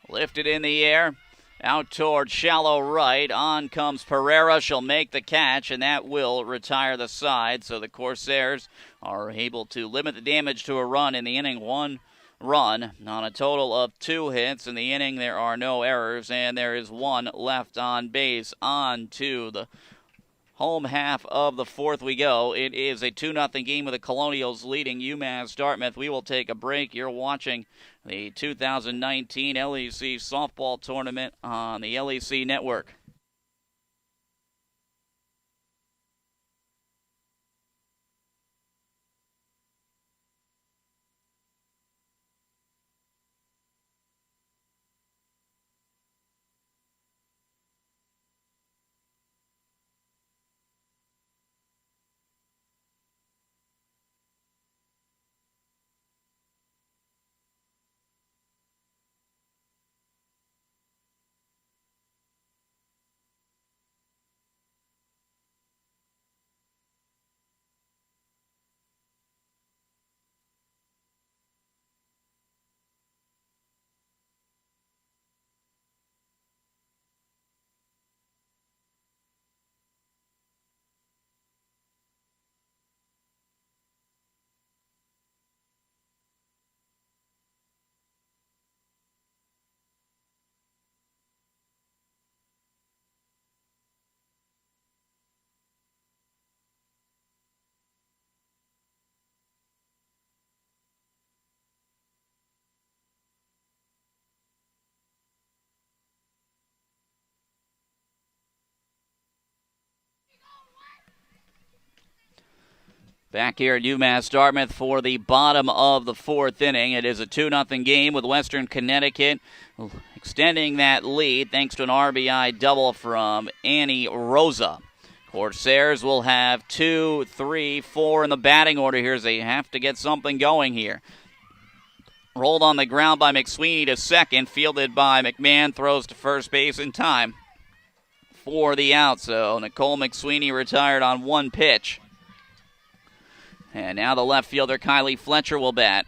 Lifted in the air, out towards shallow right. On comes Pereira. She'll make the catch, and that will retire the side. So the Corsairs are able to limit the damage to a run in the inning. 1 run on a total of 2 hits. In the inning, there are no errors, and there is 1 left on base. On to the home half of the 4th we go. It is a 2-0 game with the Colonials leading UMass Dartmouth. We will take a break. You're watching the 2019 LEC softball tournament on the LEC network. Back here at UMass Dartmouth for the bottom of the 4th inning. It is a 2-0 game with Western Connecticut extending that lead thanks to an RBI double from Annie Rosa. Corsairs will have 2, 3, 4 in the batting order here as they have to get something going here. Rolled on the ground by McSweeney to second. Fielded by McMahon. Throws to first base in time for the out. So Nicole McSweeney retired on one pitch. And now the left fielder, Kylie Fletcher, will bat.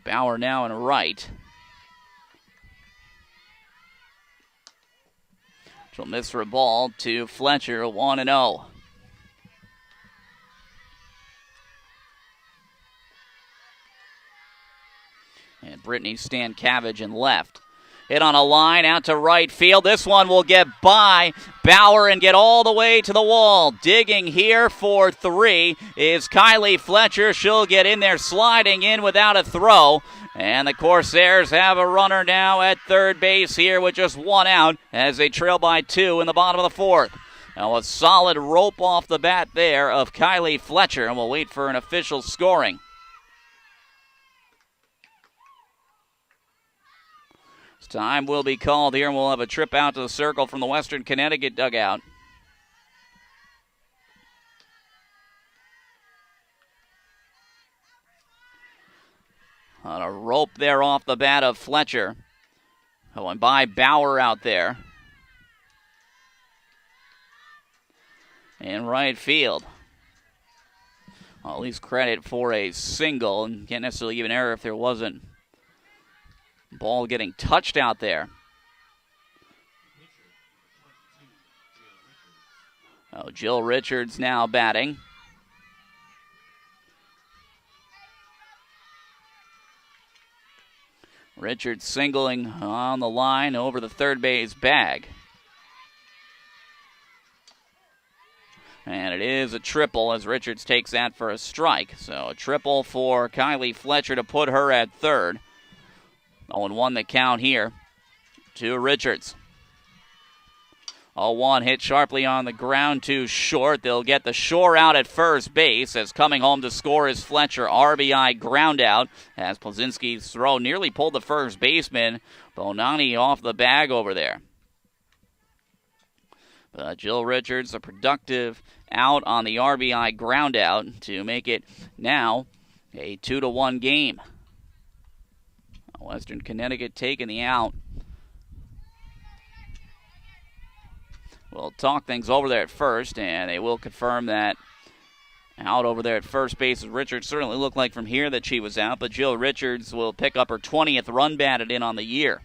Bauer now in right. She'll miss for a ball to Fletcher, 1-0. And Brittany Stankavage in left. Hit on a line out to right field. This one will get by Bauer and get all the way to the wall. Digging here for three is Kylie Fletcher. She'll get in there sliding in without a throw. And the Corsairs have a runner now at third base here with just one out as they trail by two in the bottom of the fourth. Now a solid rope off the bat there of Kylie Fletcher, and we'll wait for an official scoring. Time will be called here, and we'll have a trip out to the circle from the Western Connecticut dugout. On a rope there off the bat of Fletcher. Going by Bauer out there. In right field. Well, at least credit for a single, and can't necessarily give an error if there wasn't. Ball getting touched out there. Oh, Jill Richards now batting. Richards singling on the line over the third base bag. And it is a triple as Richards takes that for a strike. So a triple for Kylie Fletcher to put her at third. 0-1 the count here to Richards. 0-1 hit sharply on the ground to short. They'll get the shore out at first base as coming home to score is Fletcher. RBI ground out as Plazinski's throw nearly pulled the first baseman. Bonani off the bag over there. But Jill Richards, a productive out on the RBI ground out to make it now a 2-1 game. Western Connecticut taking the out. We'll talk things over there at first, and they will confirm that out over there at first base. Richards certainly looked like from here that she was out, but Jill Richards will pick up her 20th run batted in on the year.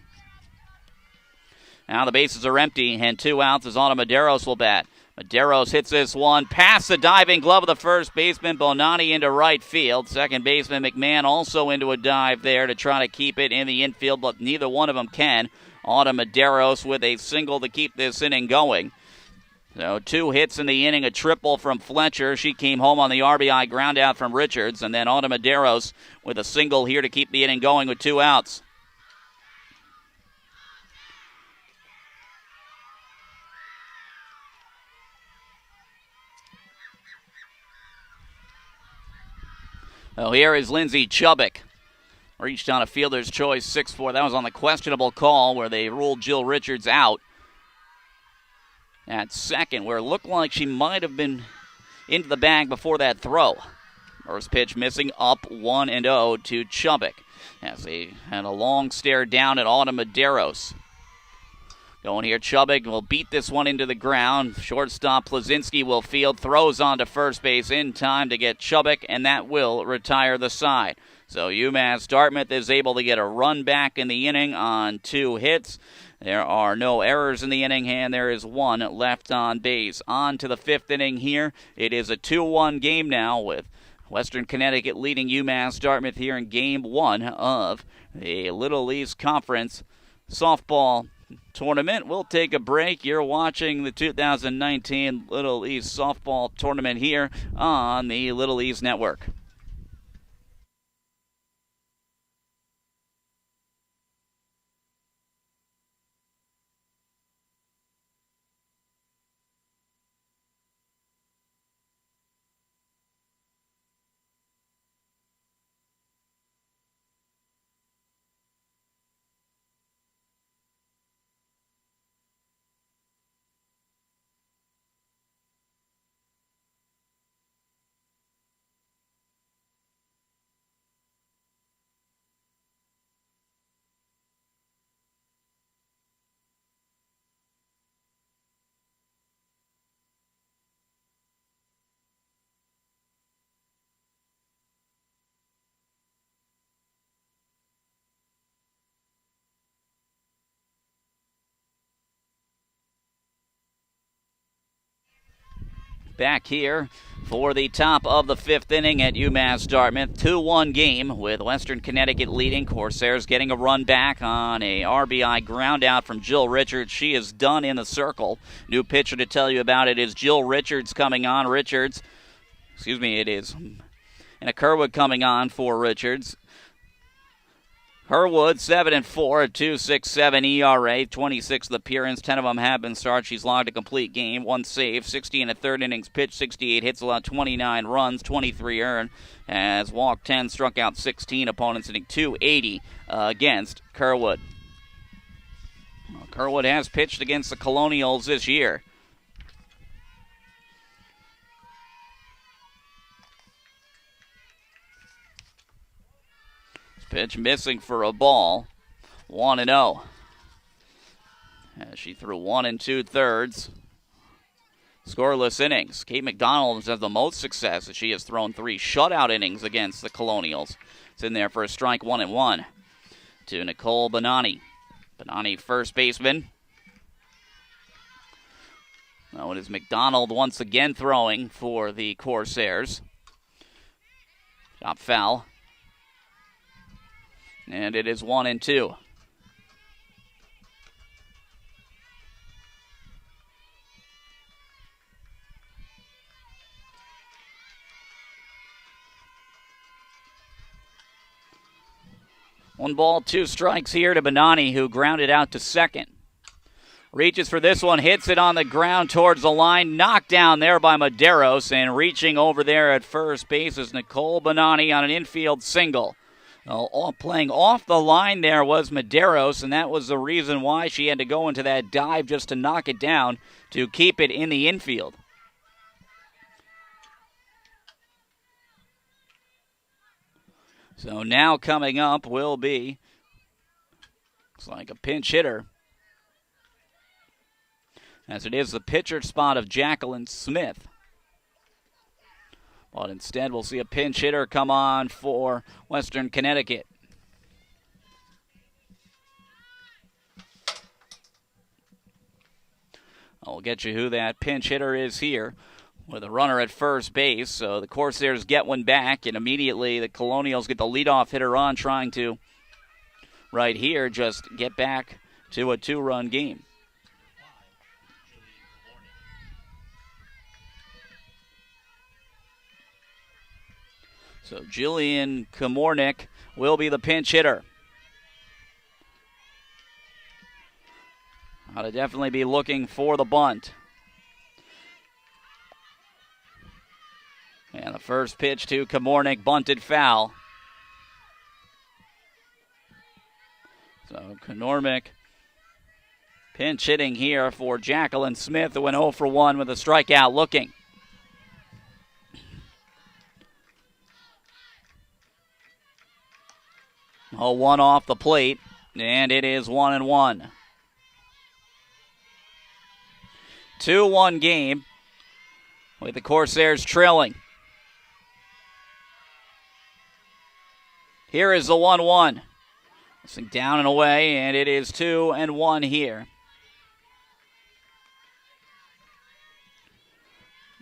Now the bases are empty, and 2 outs as Autumn Medeiros will bat. Medeiros hits this one past the diving glove of the first baseman, Bonani into right field. Second baseman McMahon also into a dive there to try to keep it in the infield, but neither one of them can. Autumn Medeiros with a single to keep this inning going. So 2 hits in the inning, a triple from Fletcher. She came home on the RBI ground out from Richards, and then Autumn Medeiros with a single here to keep the inning going with 2 outs. Oh, here is Lindsay Chubbuck. Reached on a fielder's choice, 6-4. That was on the questionable call where they ruled Jill Richards out at second, where it looked like she might have been into the bag before that throw. First pitch missing, up 1-0 to Chubbuck as they had a long stare down at Autumn Medeiros. Going here, Chubbuck will beat this one into the ground. Shortstop Plazinski will field, throws on to first base in time to get Chubbuck, and that will retire the side. So UMass Dartmouth is able to get a run back in the inning on 2 hits. There are no errors in the inning, and there is 1 left on base. On to the 5th inning here. It is a 2-1 game now with Western Connecticut leading UMass Dartmouth here in Game 1 of the Little East Conference softball tournament. We'll take a break. You're watching the 2019 Little East softball tournament here on the Little East Network. back here for the top of the fifth inning at UMass Dartmouth. 2-1 game with Western Connecticut leading. Corsairs getting a run back on a RBI ground out from Jill Richards. She is done in the circle. New pitcher to tell you about it is Jill Richards coming on. It is Anna Kerwood coming on for Richards. Herwood, 7-4, a 2.67 ERA, 26th appearance, 10 of them have been starts. She's logged a complete game, 1 save, 60 and a third innings pitched, 68 hits, allowed 29 runs, 23 earned, has walked 10, struck out 16 opponents, hitting .280 against Kerwood. Well, Kerwood has pitched against the Colonials this year. Pitch missing for a ball. 1-0. As she threw 1 2/3. Scoreless innings. Kate McDonald has the most success as she has thrown 3 shutout innings against the Colonials. It's in there for a strike, 1-1 to Nicole Bonani. Bonani, first baseman. Now it is McDonald once again throwing for the Corsairs. Shot foul. And it is 1-2. One ball, 2 strikes here to Bonani, who grounded out to second. Reaches for this one, hits it on the ground towards the line. Knocked down there by Medeiros, and reaching over there at first base is Nicole Bonani on an infield single. Playing off the line there was Medeiros, and that was the reason why she had to go into that dive just to knock it down to keep it in the infield. So now coming up will be, looks like a pinch hitter, as it is the pitcher spot of Jacqueline Smith. But instead, we'll see a pinch hitter come on for Western Connecticut. I'll get you who that pinch hitter is here with a runner at first base. So the Corsairs get one back, and immediately the Colonials get the leadoff hitter on, trying to, right here, just get back to a 2-run game. So Jillian Komornick will be the pinch hitter. Ought to definitely be looking for the bunt. And the first pitch to Komornick, bunted foul. So Komornick pinch hitting here for Jacqueline Smith, who went 0 for 1 with a strikeout looking. A 1 off the plate, and it is 1-1. 2-1 game with the Corsairs trailing. Here is the 1-1. This down and away, and it is 2-1 here.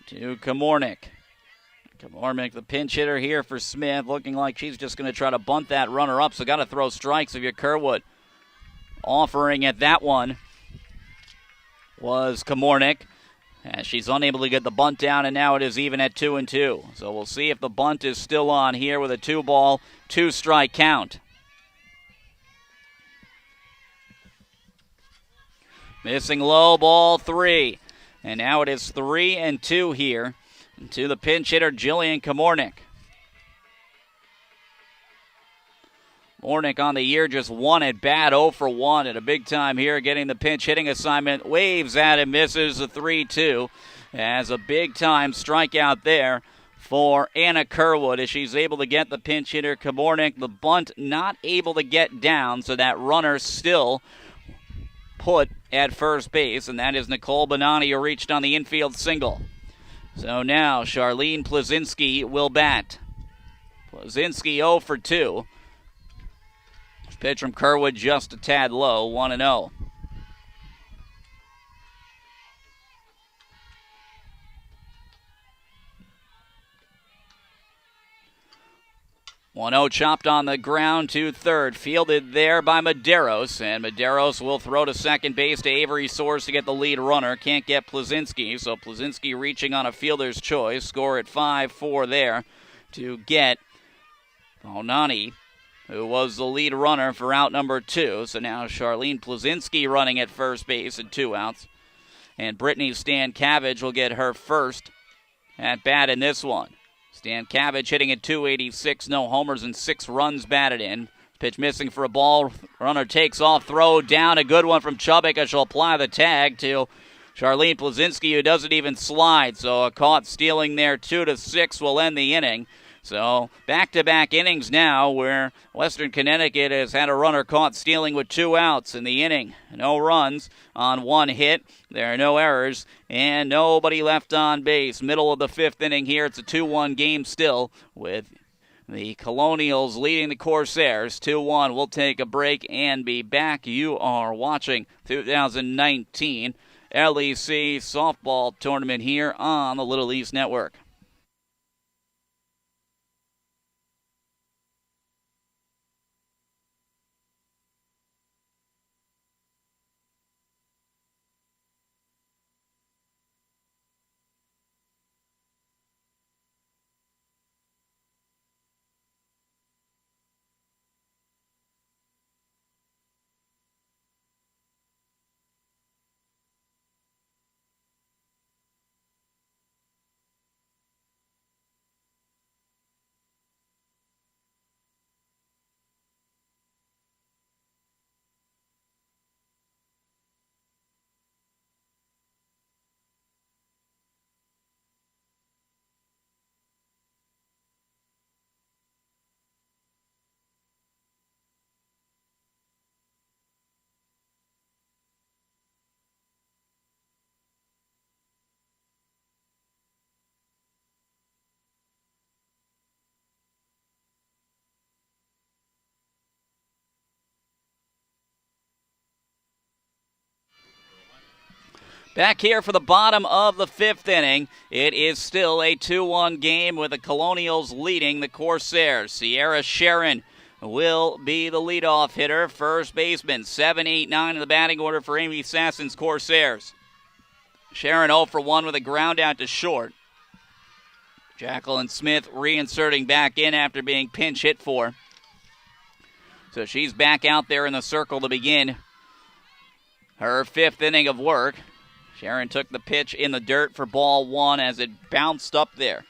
To Komornick. Komornick, the pinch hitter here for Smith, looking like she's just going to try to bunt that runner up, so got to throw strikes if you're Kerwood. Offering at that one was Komornick, as she's unable to get the bunt down, and now it is even at 2-2. So we'll see if the bunt is still on here with a 2-ball, 2-strike count. Missing low, ball 3. And now it is 3-2 here to the pinch hitter, Jillian Komornick. Komornick on the year just 1 at bat, 0 for 1 at a big time here, getting the pinch hitting assignment. Waves at it, misses the 3-2. As a big time strikeout there for Anna Kerwood as she's able to get the pinch hitter, Komornick. The bunt not able to get down, so that runner still put at first base, and that is Nicole Bonani, who reached on the infield single. So now Charlene Plazinski will bat. Plazinski 0 for 2. Pitch from Kerwood just a tad low, 1-0. 1-0 chopped on the ground to third. Fielded there by Medeiros. And Medeiros will throw to second base to Avery Soares to get the lead runner. Can't get Plazinski, so Plazinski reaching on a fielder's choice. Score at 5-4 there to get Onani, who was the lead runner for out number 2. So now Charlene Plazinski running at first base at 2 outs. And Brittany Stankiewicz will get her first at bat in this one. Stankiewicz hitting at .286, no homers and 6 runs batted in. Pitch missing for a ball. Runner takes off, throw down. A good one from Chubbuck. She'll apply the tag to Charlene Plazinski, who doesn't even slide. So a caught stealing there, 2-6 will end the inning. So back-to-back innings now where Western Connecticut has had a runner caught stealing with 2 outs in the inning. No runs on 1 hit. There are no errors and nobody left on base. Middle of the 5th inning here. It's a 2-1 game still with the Colonials leading the Corsairs 2-1. We'll take a break and be back. You are watching 2019 LEC softball tournament here on the Little East Network. Back here for the bottom of the 5th inning. It is still a 2-1 game with the Colonials leading the Corsairs. Sierra Sharon will be the leadoff hitter. First baseman, 7-8-9 in the batting order for Amy Sassen's Corsairs. Sharon 0 for 1 with a ground out to short. Jacqueline Smith reinserting back in after being pinch hit for. So she's back out there in the circle to begin her 5th inning of work. Sharon took the pitch in the dirt for ball 1 as it bounced up there.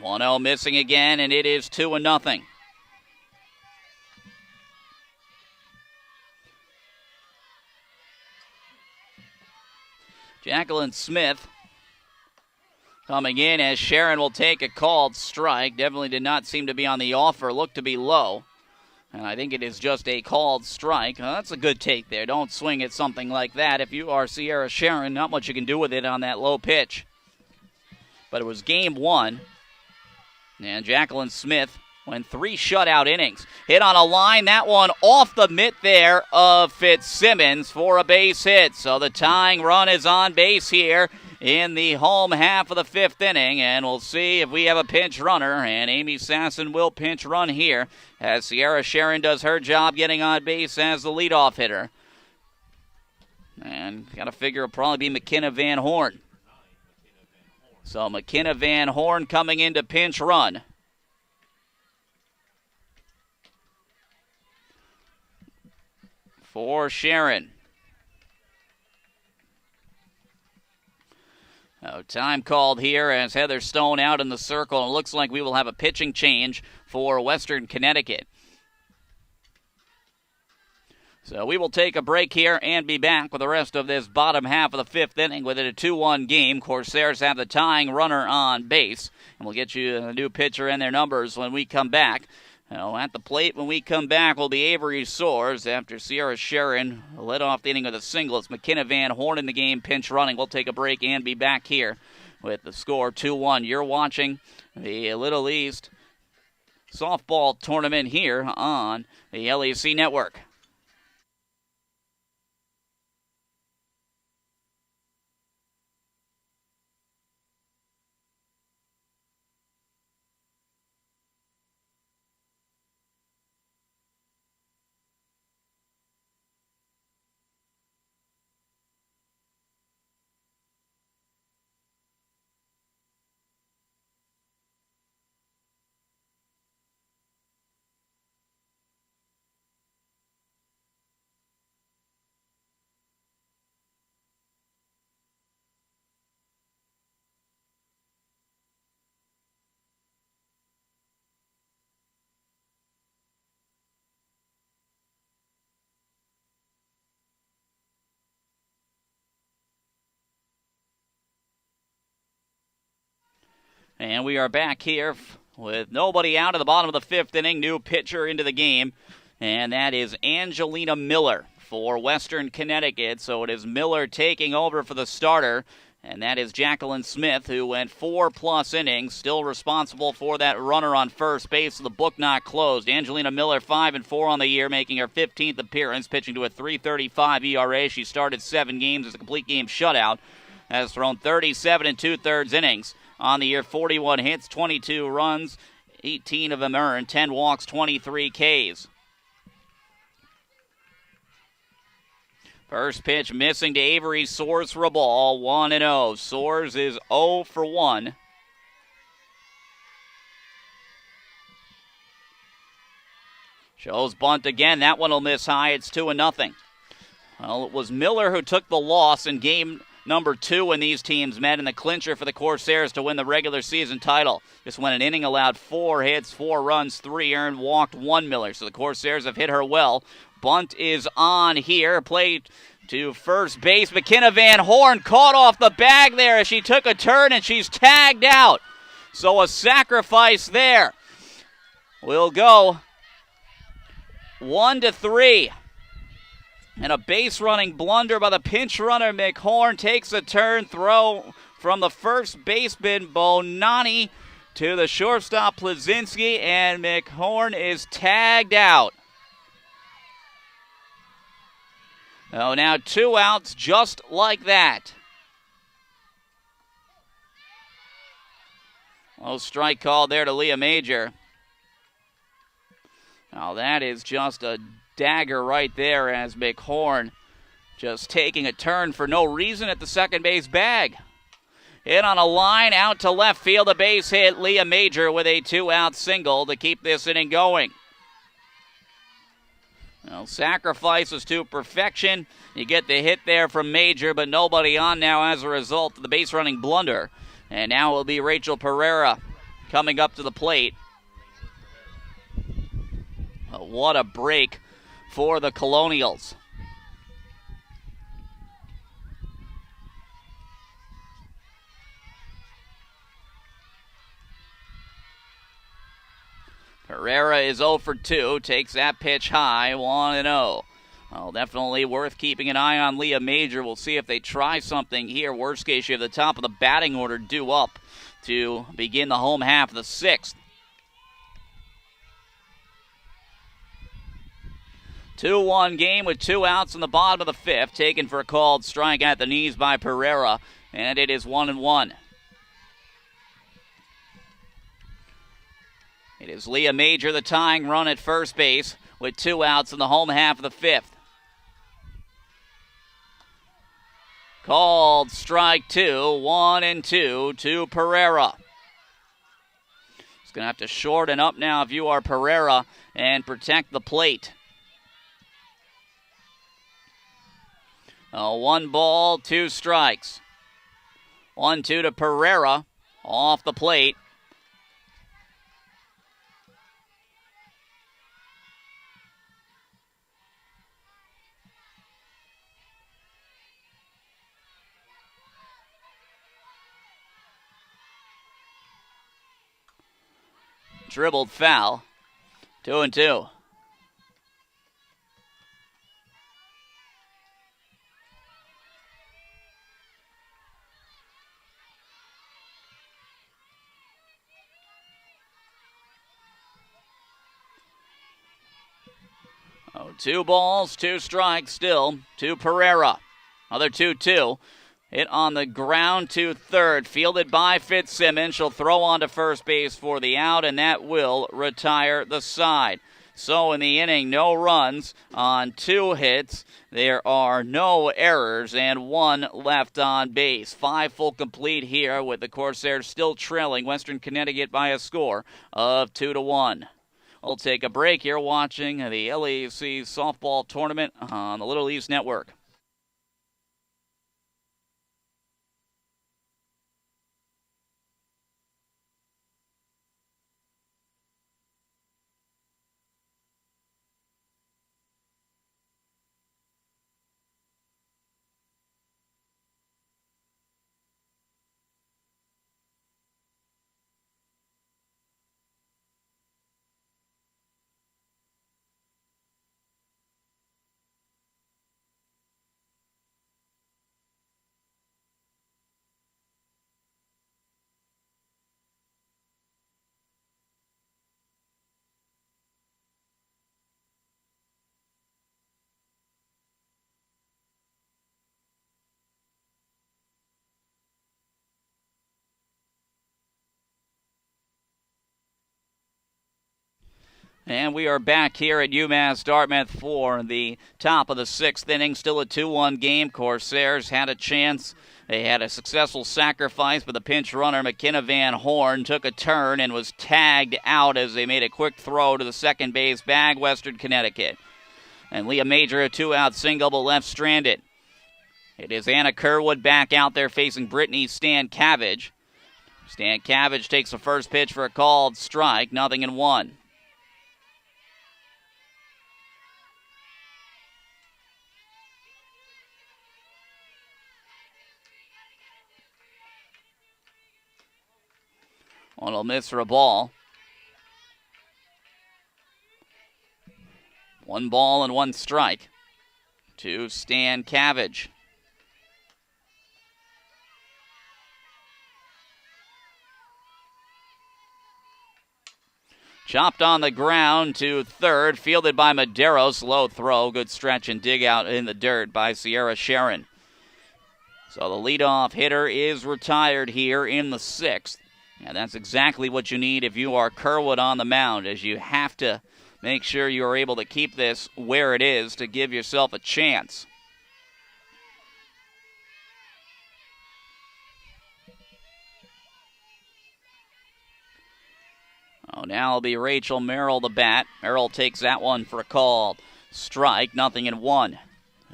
1-0 missing again, and it is 2-0. Jacqueline Smith coming in as Sharon will take a called strike. Definitely did not seem to be on the offer, looked to be low. And I think it is just a called strike. That's a good take there. Don't swing at something like that. If you are Sierra Sharon, not much you can do with it on that low pitch. But it was game 1. And Jacqueline Smith went 3 shutout innings. Hit on a line. That one off the mitt there of Fitzsimmons for a base hit. So the tying run is on base here in the home half of the 5th inning, and we'll see if we have a pinch runner, and Amy Sassen will pinch run here as Sierra Sharon does her job getting on base as the leadoff hitter. And got to figure it'll probably be McKenna Van Horn. So McKenna Van Horn coming in to pinch run. For Sharon. Time called here as Heather Stone out in the circle. It looks like we will have a pitching change for Western Connecticut. So we will take a break here and be back with the rest of this bottom half of the 5th inning with it a 2-1 game. Corsairs have the tying runner on base. And we'll get you a new pitcher and their numbers when we come back. At the plate when we come back will be Avery Soares after Sierra Sharon led off the inning with a single. It's McKenna Van Horn in the game, pinch running. We'll take a break and be back here with the score 2-1. You're watching the Little East softball tournament here on the LEC Network. And we are back here with nobody out at the bottom of the fifth inning. New pitcher into the game, and that is Angelina Miller for Western Connecticut. So it is Miller taking over for the starter, and that is Jacqueline Smith, who went 4+ innings, still responsible for that runner on first base. The book not closed. Angelina Miller 5-4 on the year, making her 15th appearance, pitching to a 3.35 ERA. She started 7 games as a complete game shutout. Has thrown 37 2/3 innings on the year, 41 hits, 22 runs, 18 of them earned, 10 walks, 23 Ks. First pitch missing to Avery Soares for a ball, 1-0. Soares is 0 for 1. Shows bunt again. That one will miss high. It's 2-0. Well, it was Miller who took the loss in game number 2 when these teams met in the clincher for the Corsairs to win the regular season title. Just went an inning, allowed 4 hits, 4 runs, 3 earned, walked 1 Miller. So the Corsairs have hit her well. Bunt is on here. Play to first base. McKenna Van Horn caught off the bag there as she took a turn, and she's tagged out. So a sacrifice there. We'll go 1-3. And a base-running blunder by the pinch runner. McHorn takes a turn, throw from the first baseman Bonani to the shortstop Plazinski, and McHorn is tagged out. Oh, now 2 outs just like that. Oh, strike called there to Leah Major. Now that is just a dagger right there as McHorn just taking a turn for no reason at the second base bag. Hit on a line out to left field, a base hit. Leah Major with a 2-out single to keep this inning going. Well, sacrifices to perfection. You get the hit there from Major, but nobody on now as a result of the base running blunder. And now it will be Rachel Pereira coming up to the plate. Oh, what a break for the Colonials. Pereira is 0 for 2, takes that pitch high, 1-0. Well, definitely worth keeping an eye on Leah Major. We'll see if they try something here. Worst case, you have the top of the batting order due up to begin the home half of the 6th. 2-1 game with 2 outs in the bottom of the 5th, taken for a called strike at the knees by Pereira, and it is 1-1. It is Leah Major, the tying run at first base, with 2 outs in the home half of the 5th. Called strike 2, 1-2 to Pereira. He's going to have to shorten up now if you are Pereira and protect the plate. 1 ball, 2 strikes. 1-2 to Pereira off the plate. Dribbled foul. 2-2. Oh, 2 balls, 2 strikes still to Pereira. Another 2-2. Hit on the ground to third, fielded by Fitzsimmons. She'll throw on to first base for the out, and that will retire the side. So in the inning, no runs on 2 hits. There are no errors and 1 left on base. 5 full complete here with the Corsairs still trailing Western Connecticut by a score of 2-1. We'll take a break here watching the LEC softball tournament on the Little East Network. And we are back here at UMass Dartmouth for the top of the 6th inning. Still a 2-1 game. Corsairs had a chance. They had a successful sacrifice, but the pinch runner, McKenna Van Horn, took a turn and was tagged out as they made a quick throw to the second base bag, Western Connecticut. And Leah Major, a 2-out single, but left stranded. It is Anna Kerwood back out there facing Brittany Stankavage. Stankavage takes the first pitch for a called strike, 0-1. One will miss for a ball. 1 ball and 1 strike to Stankavage. Chopped on the ground to third, fielded by Medeiros. Low throw, good stretch and dig out in the dirt by Sierra Sharon. So the leadoff hitter is retired here in the 6th. And that's exactly what you need if you are Kerwood on the mound, as you have to make sure you are able to keep this where it is to give yourself a chance. Oh, now it'll be Rachel Merrill the bat. Merrill takes that one for a call strike, 0-1.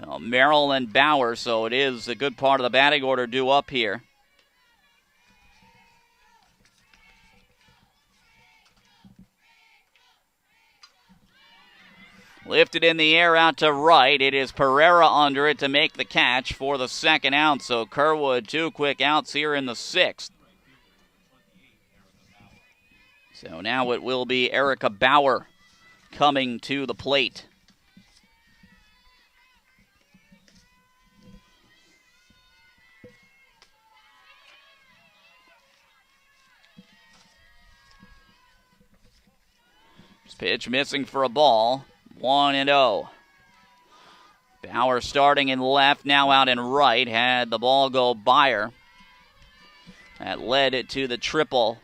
Well, Merrill and Bauer, so it is a good part of the batting order due up here. Lifted in the air out to right. It is Pereira under it to make the catch for the second out. So Kerwood, 2 quick outs here in the 6th. So now it will be Erica Bauer coming to the plate. This pitch missing for a ball. 1-0. Bauer starting in left, now out in right. Had the ball go by her. That led it to the triple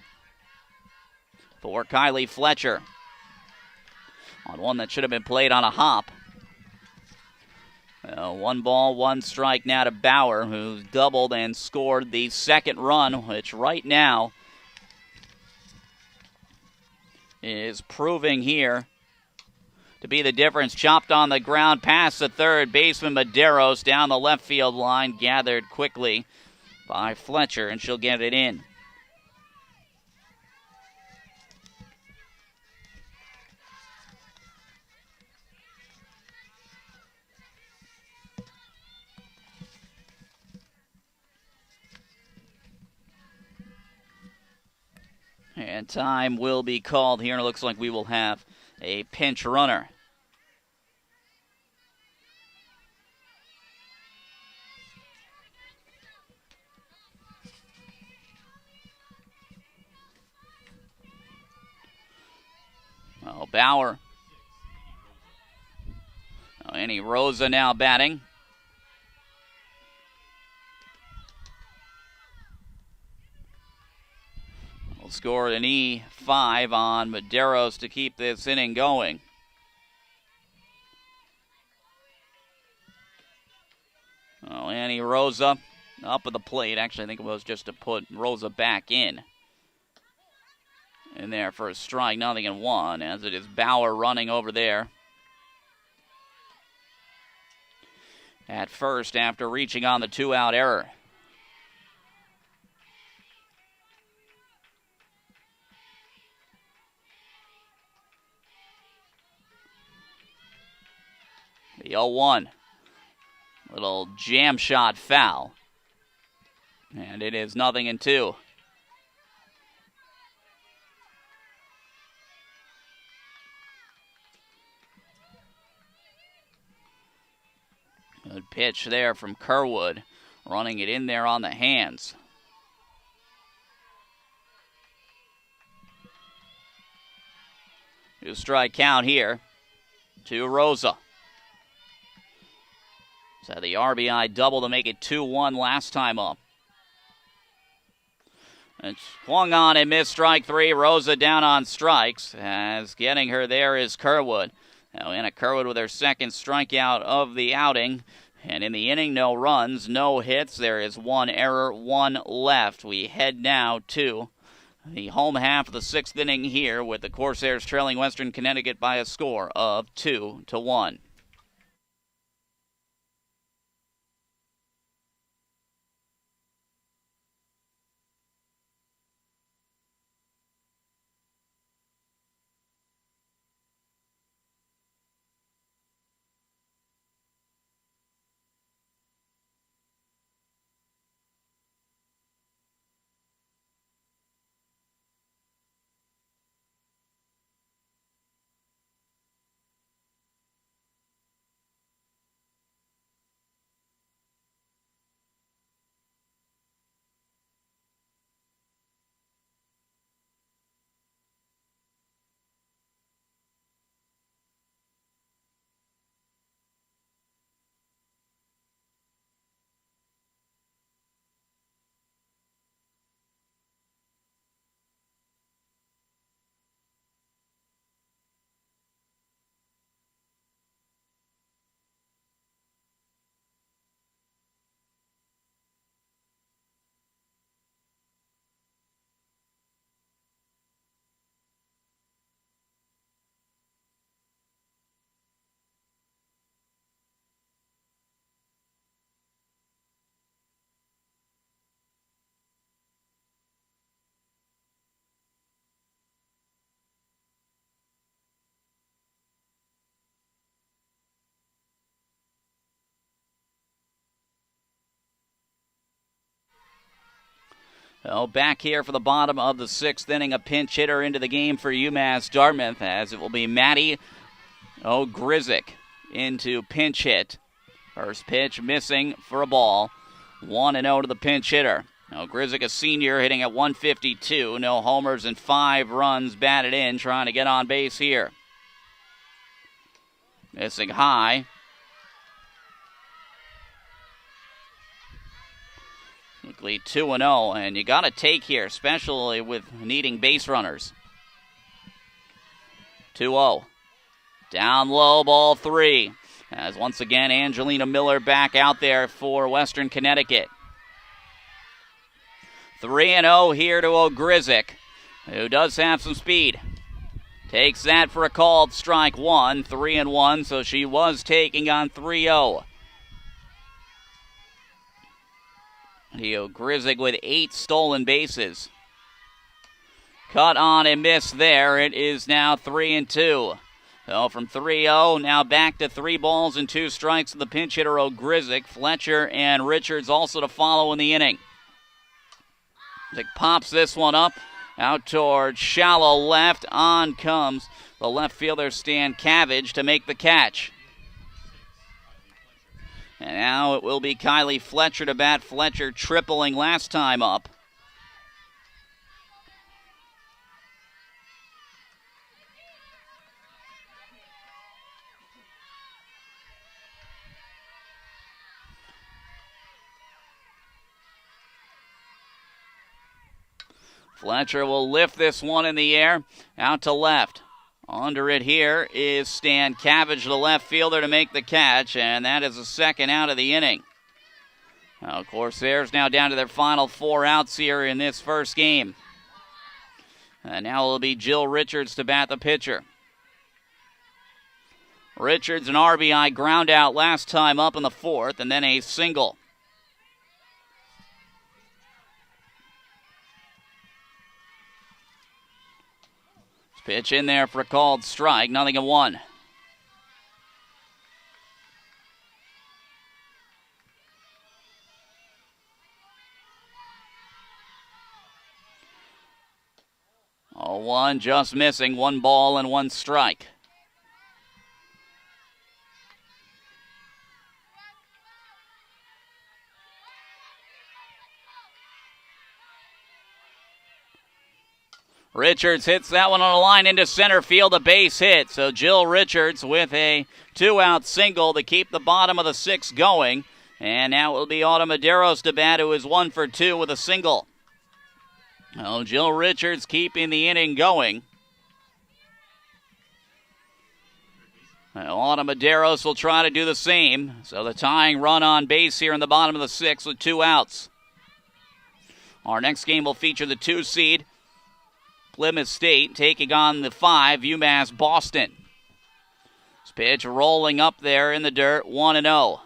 for Kylie Fletcher. On one that should have been played on a hop. 1 ball, 1 strike now to Bauer, who doubled and scored the second run, which right now is proving here to be the difference. Chopped on the ground past the third baseman Medeiros down the left field line, gathered quickly by Fletcher, and she'll get it in. And time will be called here, and it looks like we will have a pinch runner. Oh, Bauer. Oh, Annie Rosa now batting. Scored an E5 on Medeiros to keep this inning going. Oh, Annie Rosa up at the plate. Actually, I think it was just to put Rosa back in there for a strike, 0-1, as it is Bauer running over there at first after reaching on the 2-out error. The 0-1. Little jam shot foul. And it is 0-2. Good pitch there from Kerwood. Running it in there on the hands. Two strike count here to Rosa. So the RBI double to make it 2-1 last time up. It's swung on and missed strike three. Rosa down on strikes, as getting her there is Kerwood. Now Anna Kerwood with her second strikeout of the outing. And in the inning, no runs, no hits. There is one error, one left. We head now to the home half of the sixth inning here with the Corsairs trailing Western Connecticut by a score of 2-1. So back here for the bottom of the sixth inning, a pinch hitter into the game for UMass Dartmouth, as it will be Maddie O'Grizik into pinch hit. First pitch missing for a ball. 1-0 to the pinch hitter. O'Grizik, a senior, hitting at 152. No homers and 5 runs batted in, trying to get on base here. Missing high. Quickly 2-0, and you got to take here, especially with needing base runners. 2-0. Down low, ball 3. As once again, Angelina Miller back out there for Western Connecticut. 3-0 here to O'Grizik, who does have some speed. Takes that for a called strike one, 3-1, so she was taking on 3-0. O'Grizik with 8 stolen bases. Cut on and missed there. It is now 3-2. So from 3-0, now back to 3 balls and 2 strikes to the pinch hitter O'Grizik. Fletcher and Richards also to follow in the inning. O'Grizik pops this one up out towards shallow left. On comes the left fielder Stan Cabbage to make the catch. And now it will be Kylie Fletcher to bat. Fletcher tripling last time up. Fletcher will lift this one in the air, out to left. Under it here is Stan Cabbage, the left fielder, to make the catch, and that is the second out of the inning. Now, Corsairs now down to their final 4 outs here in this first game. And now it'll be Jill Richards to bat the pitcher. Richards, an RBI ground out last time up in the 4th, and then a single. Pitch in there for a called strike, 0-1. Oh, 1 just missing, 1 ball and 1 strike. Richards hits that one on a line into center field, a base hit. So Jill Richards with a 2-out single to keep the bottom of the 6th going. And now it will be Autumn Medeiros to bat, who is 1 for 2 with a single. Oh, Jill Richards keeping the inning going. Autumn Medeiros will try to do the same. So the tying run on base here in the bottom of the sixth with 2 outs. Our next game will feature the 2 seed, Plymouth State, taking on the 5, UMass Boston. This pitch rolling up there in the dirt, 1-0.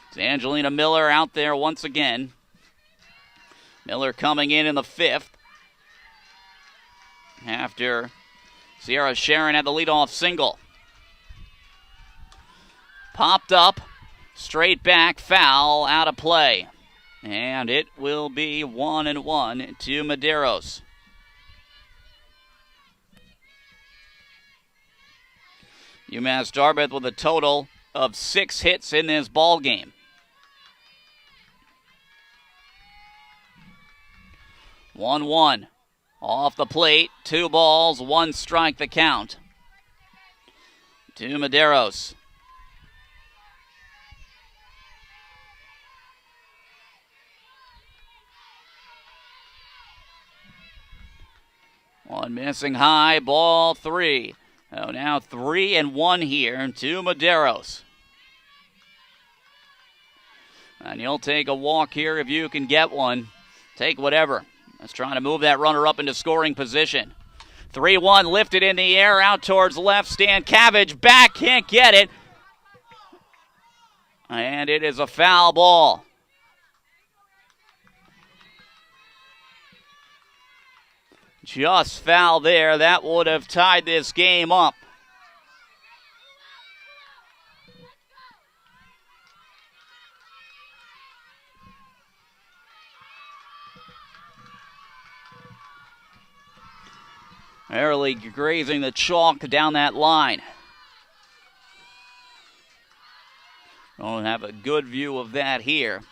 It's Angelina Miller out there once again. Miller coming in the 5th after Sierra Sharon had the leadoff single. Popped up, straight back, foul, out of play. And it will be 1-1 to Medeiros. UMass Dartmouth with a total of 6 hits in this ball game. 1-1. Off the plate, 2 balls, 1 strike the count. To Medeiros. One missing high, ball 3. Oh, now 3-1 here to Medeiros. And you'll take a walk here if you can get one. Take whatever. That's trying to move that runner up into scoring position. 3-1 lifted in the air out towards left. Stan Cabbage back, can't get it. And it is a foul ball. Just foul there. That would have tied this game up. Barely grazing the chalk down that line. Don't have a good view of that here.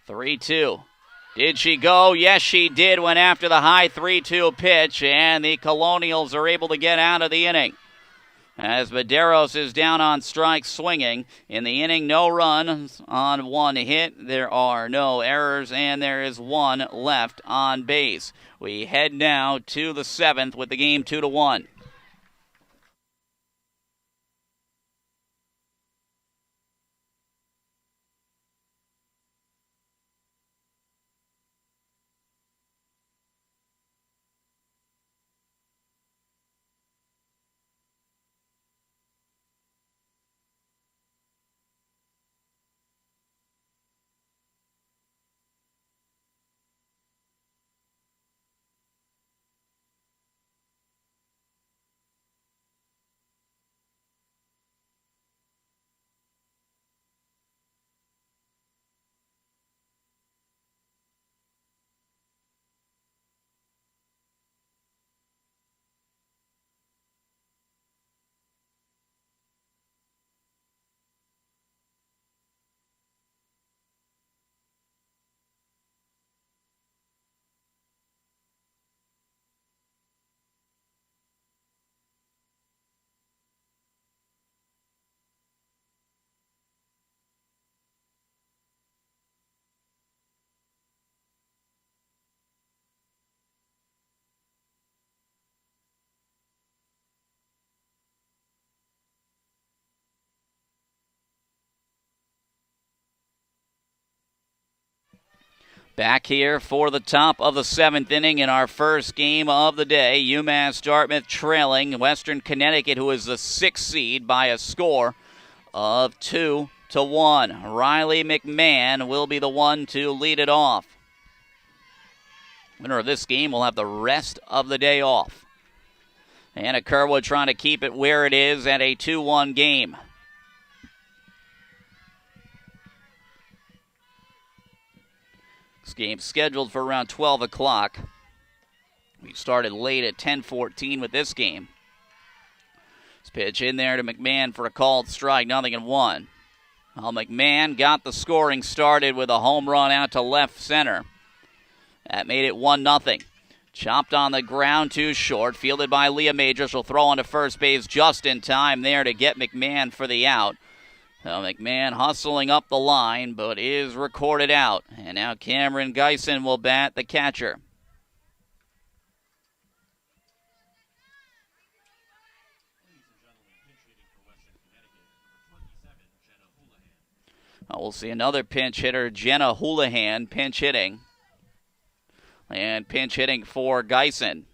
3-2. Did she go? Yes, she did. Went after the high 3-2 pitch, and the Colonials are able to get out of the inning. As Medeiros is down on strikes swinging. In the inning, no runs on 1 hit. There are no errors, and there is 1 left on base. We head now to the 7th with the game 2-1. Back here for the top of the 7th inning in our first game of the day. UMass Dartmouth trailing Western Connecticut, who is the 6th seed, by a score of 2-1. Riley McMahon will be the one to lead it off. Winner of this game will have the rest of the day off. Anna Kerwood trying to keep it where it is at a 2-1 game. This game's scheduled for around 12 o'clock. We started late at 10:14 with this game. This pitch in there to McMahon for a called strike, 0-1. Well, McMahon got the scoring started with a home run out to left center. That made it 1-0. Chopped on the ground too short, fielded by Leah Majors. Will throw onto first base just in time there to get McMahon for the out. McMahon hustling up the line, but is recorded out. And now Cameron Geisen will bat the catcher. We'll see another pinch hitter, Jenna Houlihan, pinch hitting. And pinch hitting for Geisen.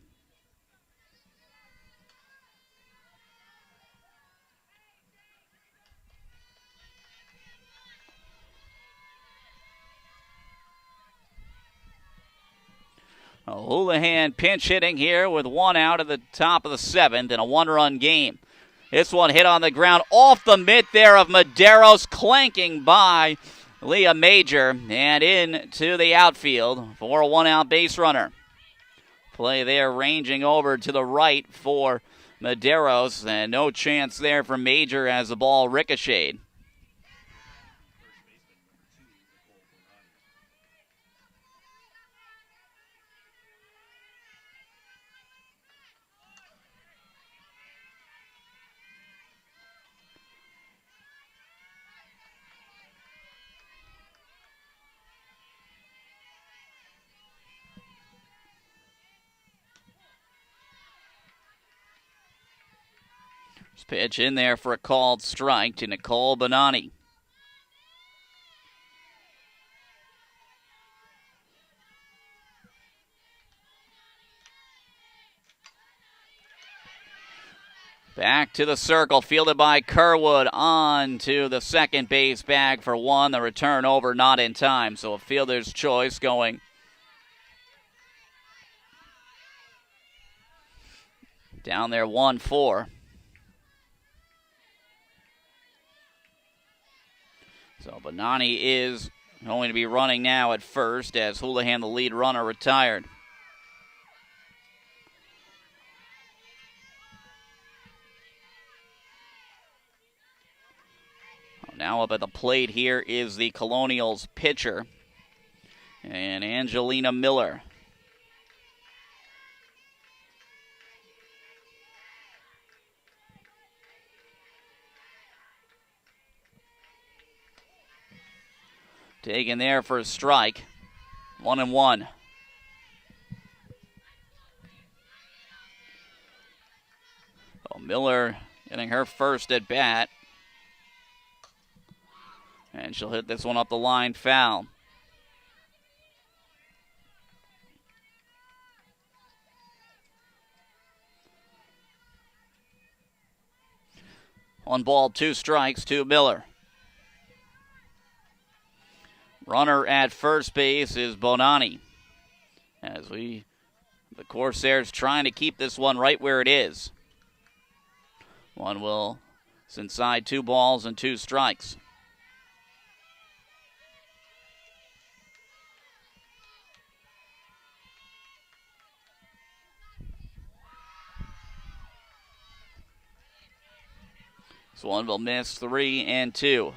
Houlihan pinch hitting here with one out at the top of the seventh in a one-run game. This one hit on the ground off the mitt there of Medeiros, clanking by Leah Major and into the outfield for a one-out base runner. Play there ranging over to the right for Medeiros, and no chance there for Major as the ball ricocheted. Pitch in there for a called strike to Nicole Bonani. Back to the circle, fielded by Kerwood on to the second base bag for one. The return over not in time, so a fielder's choice going down there 1-4. So Bonani is going to be running now at first as Houlihan, the lead runner, retired. Now up at the plate here is the Colonials pitcher, and Angelina Miller. Taken there for a strike. 1-1. Oh, Miller getting her first at bat. And she'll hit this one up the line, foul. One ball, two strikes to Miller. Runner at first base is Bonani. The Corsairs trying to keep this one right where it is. It's inside, 2 balls and 2 strikes. This one will miss 3-2.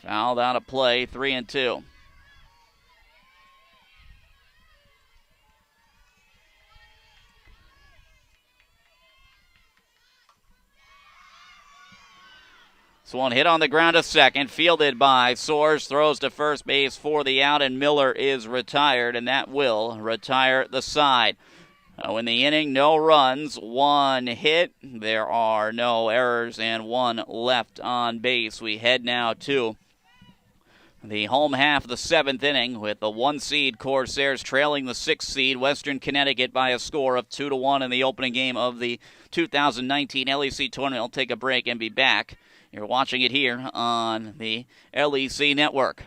Fouled out of play, 3-2. This one hit on the ground to second, fielded by Soares, throws to first base for the out, and Miller is retired, and that will retire the side. In the inning, no runs, 1 hit. There are no errors, and 1 left on base. We head now to the home half of the 7th inning with the 1 seed Corsairs trailing the 6 seed Western Connecticut by a score of 2-1 in the opening game of the 2019 LEC tournament. I'll take a break and be back. You're watching it here on the LEC Network.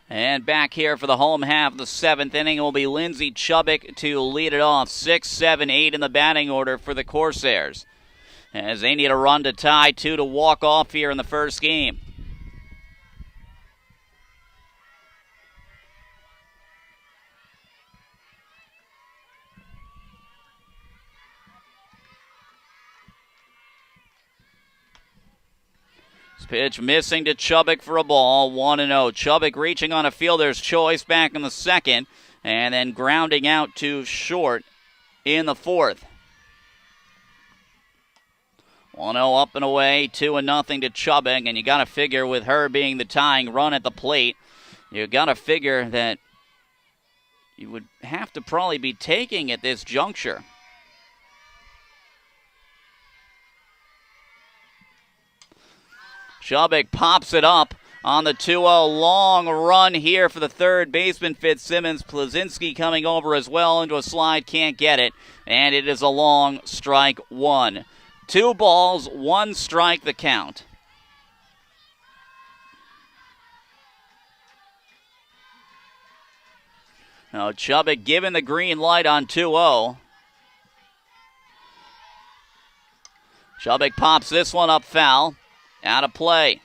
And back here for the home half of the 7th inning will be Lindsay Chubbuck to lead it off. 6, 7, 8 in the batting order for the Corsairs, as they need a run to tie, 2 to walk off here in the first game. Pitch missing to Chubbuck for a ball, 1-0. Chubbuck reaching on a fielder's choice back in the 2nd, and then grounding out to short in the 4th. 1-0 up and away, 2-0 to Chubbuck, and you got to figure with her being the tying run at the plate, you got to figure that you would have to probably be taking at this juncture. Chubbuck pops it up on the 2-0. Long run here for the third baseman, Fitzsimmons. Plazinski coming over as well into a slide, can't get it. And it is a long strike 1. 2 balls, 1 strike the count. Now Chubbuck given the green light on 2-0. Chubbuck pops this one up foul. Out of play.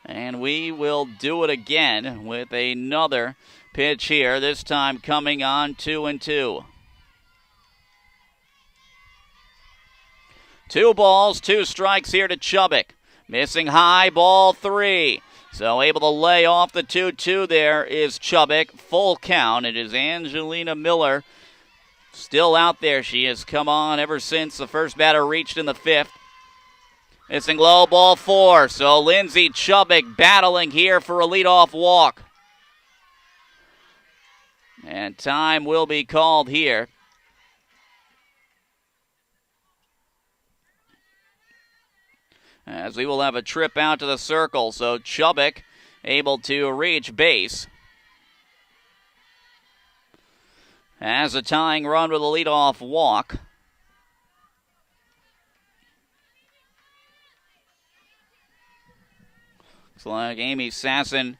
And we will do it again with another pitch here, this time coming on 2-2. 2 balls, 2 strikes here to Chubbuck. Missing high, ball 3. So able to lay off the 2-2 there is Chubbuck. Full count. It is Angelina Miller still out there. She has come on ever since the first batter reached in the 5th. Missing low, ball 4. So Lindsay Chubbuck battling here for a leadoff walk. And time will be called here. As we will have a trip out to the circle. So Chubbuck able to reach base. Has a tying run with a leadoff walk. Looks like Amy Sasson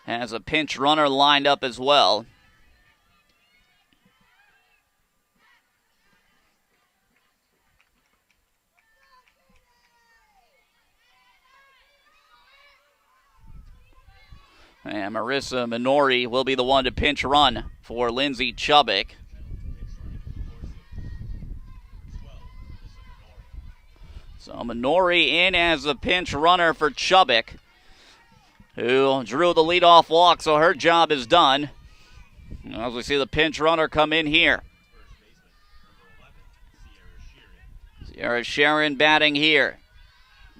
has a pinch runner lined up as well. And Marissa Minori will be the one to pinch run for Lindsay Chubbuck. So Minori in as the pinch runner for Chubbuck, who drew the leadoff walk, so her job is done. As we see the pinch runner come in here. Sierra Sharon batting here.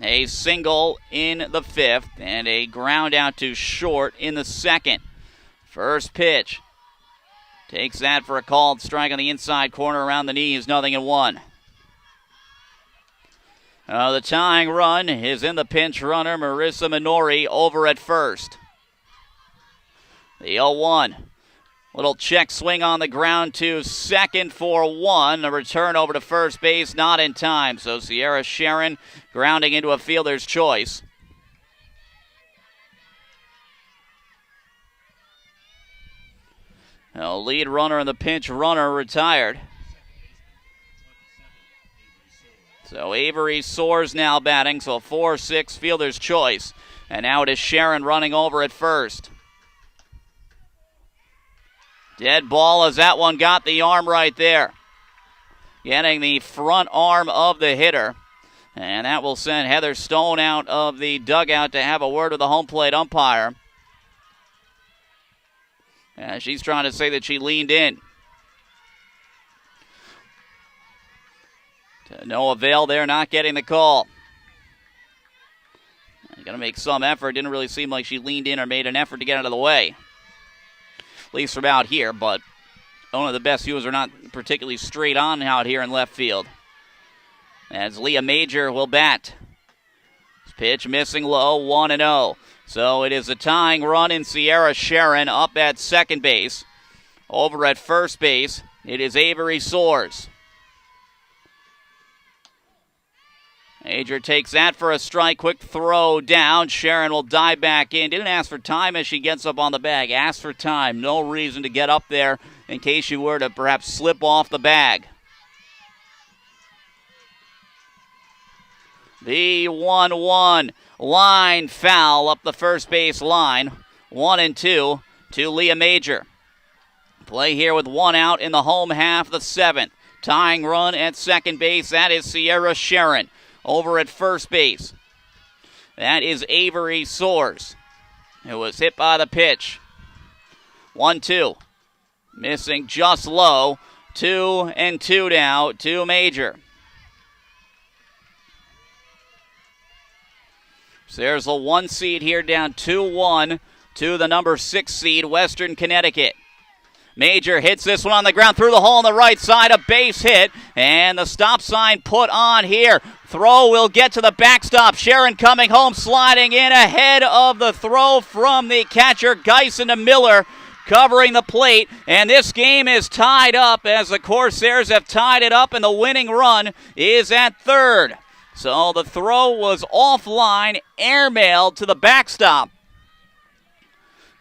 A single in the 5th and a ground out to short in the 2nd. First pitch. Takes that for a called strike on the inside corner around the knees, 0-1. The tying run is in the pinch runner, Marissa Minori, over at first. The 0-1. Little check swing on the ground to second for 1. A return over to first base, not in time. So Sierra Sharon grounding into a fielder's choice. Lead runner and the pinch runner retired. So Avery Soares now batting, so 4-6 fielder's choice. And now it is Sharon running over at first. Dead ball as that one got the arm right there. Getting the front arm of the hitter. And that will send Heather Stone out of the dugout to have a word with the home plate umpire. She's trying to say that she leaned in. To no avail there, not getting the call. Got to make some effort. Didn't really seem like she leaned in or made an effort to get out of the way. At least from out here, but one of the best views are not particularly straight on out here in left field. As Leah Major will bat. Pitch missing low, 1-0. So it is a tying run in Sierra Sharon up at second base. Over at first base, it is Avery Soares. Major takes that for a strike. Quick throw down. Sharon will dive back in. Didn't ask for time as she gets up on the bag. Asked for time. No reason to get up there in case you were to perhaps slip off the bag. The 1-1 line foul up the first base line. 1-2 to Leah Major. Play here with 1 out in the home half of the 7th. Tying run at second base. That is Sierra Sharon. Over at first base, that is Avery Soares, who was hit by the pitch. 1-2. Missing just low. 2-2 now to Major. So there's a 1 seed here down 2-1 to the number 6 seed, Western Connecticut. Major hits this one on the ground through the hole on the right side, a base hit, and the stop sign put on here. Throw will get to the backstop. Sharon coming home, sliding in ahead of the throw from the catcher, Geisen Miller, covering the plate, and this game is tied up as the Corsairs have tied it up, and the winning run is at third. So the throw was offline, airmailed to the backstop.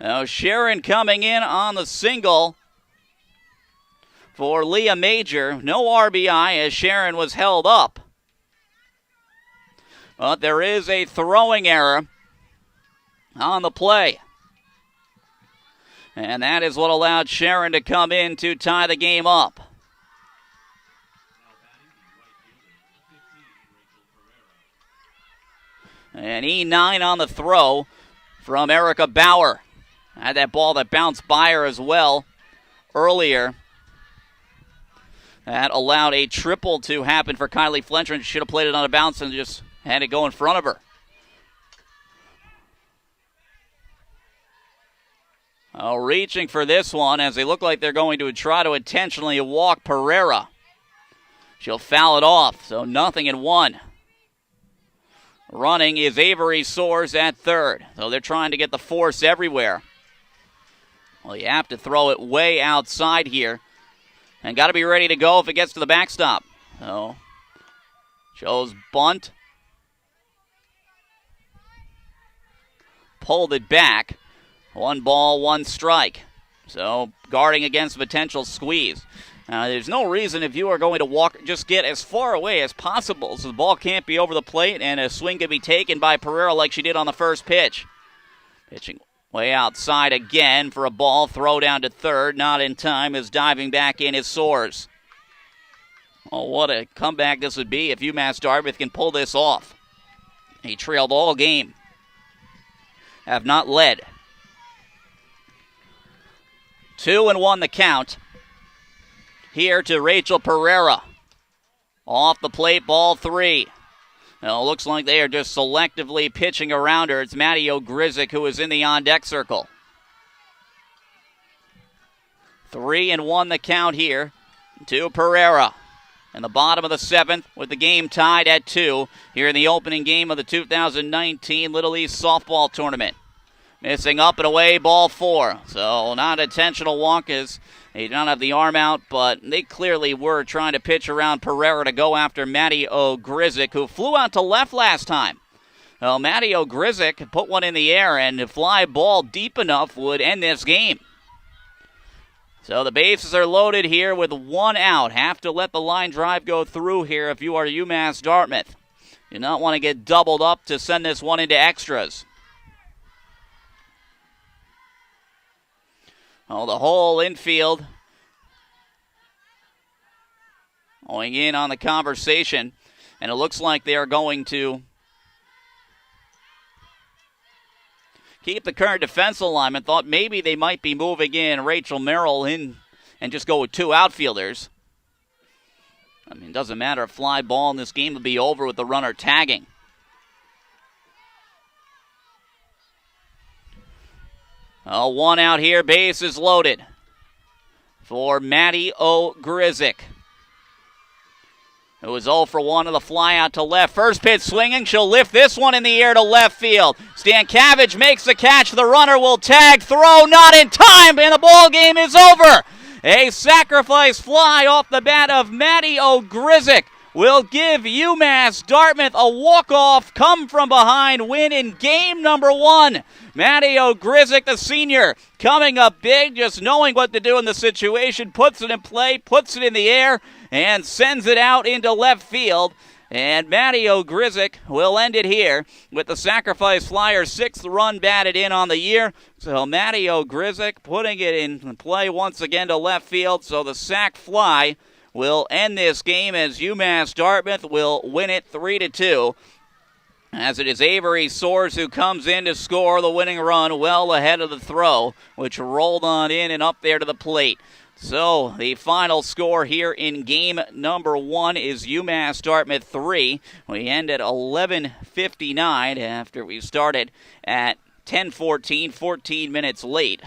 Now Sharon coming in on the single for Leah Major. No RBI as Sharon was held up. But there is a throwing error on the play. And that is what allowed Sharon to come in to tie the game up. And E9 on the throw from Erica Bauer. Had that ball that bounced by her as well earlier. That allowed a triple to happen for Kylie Fletcher, and should have played it on a bounce and just had it go in front of her. Reaching for this one as they look like they're going to try to intentionally walk Pereira. She'll foul it off, so 0-1. Running is Avery Soares at third, so they're trying to get the force everywhere. Well, you have to throw it way outside here. And got to be ready to go if it gets to the backstop. So, shows bunt. Pulled it back. 1 ball, 1 strike. So, guarding against potential squeeze. There's no reason if you are going to walk, just get as far away as possible so the ball can't be over the plate and a swing can be taken by Pereira like she did on the first pitch. Pitching way outside again for a ball. Throw down to third. Not in time as diving back in is Soares. Oh, what a comeback this would be if UMass Dartmouth can pull this off. He trailed all game. Have not led. 2-1 the count. Here to Rachel Pereira. Off the plate, ball 3. Now, it looks like they are just selectively pitching around her. It's Maddie O'Grizik who is in the on-deck circle. 3-1 the count here to Pereira. In the bottom of the 7th with the game tied at 2 here in the opening game of the 2019 Little East Softball Tournament. Missing up and away, ball 4. So not intentional walk as they don't have the arm out, but they clearly were trying to pitch around Pereira to go after Maddie O'Grizik, who flew out to left last time. Well, Maddie O'Grizik put one in the air, and a fly ball deep enough would end this game. So the bases are loaded here with 1 out. Have to let the line drive go through here if you are UMass Dartmouth. Do not want to get doubled up to send this one into extras. Oh, the whole infield going in on the conversation, and it looks like they are going to keep the current defense alignment. Thought maybe they might be moving in Rachel Merrill in and just go with 2 outfielders. I mean, it doesn't matter. A fly ball in this game will be over with the runner tagging. Oh, 1 out here, base is loaded for Maddie O'Grizik, who was 0 for 1 of the fly out to left. First pitch swinging, she'll lift this one in the air to left field. Stankiewicz makes the catch, the runner will tag, throw not in time, and the ball game is over. A sacrifice fly off the bat of Maddie O'Grizik will give UMass Dartmouth a walk-off come-from-behind win in game number 1. Matty O'Grizik, the senior, coming up big, just knowing what to do in the situation, puts it in play, puts it in the air, and sends it out into left field. And Matty O'Grizik will end it here with the sacrifice flyer, 6th run batted in on the year. So Matty O'Grizik putting it in play once again to left field. So the sac fly will end this game as UMass Dartmouth will win it 3-2. As it is Avery Soares who comes in to score the winning run well ahead of the throw, which rolled on in and up there to the plate. So the final score here in game number 1 is UMass Dartmouth 3. We end at 11:59 after we started at 10:14, 14 minutes late.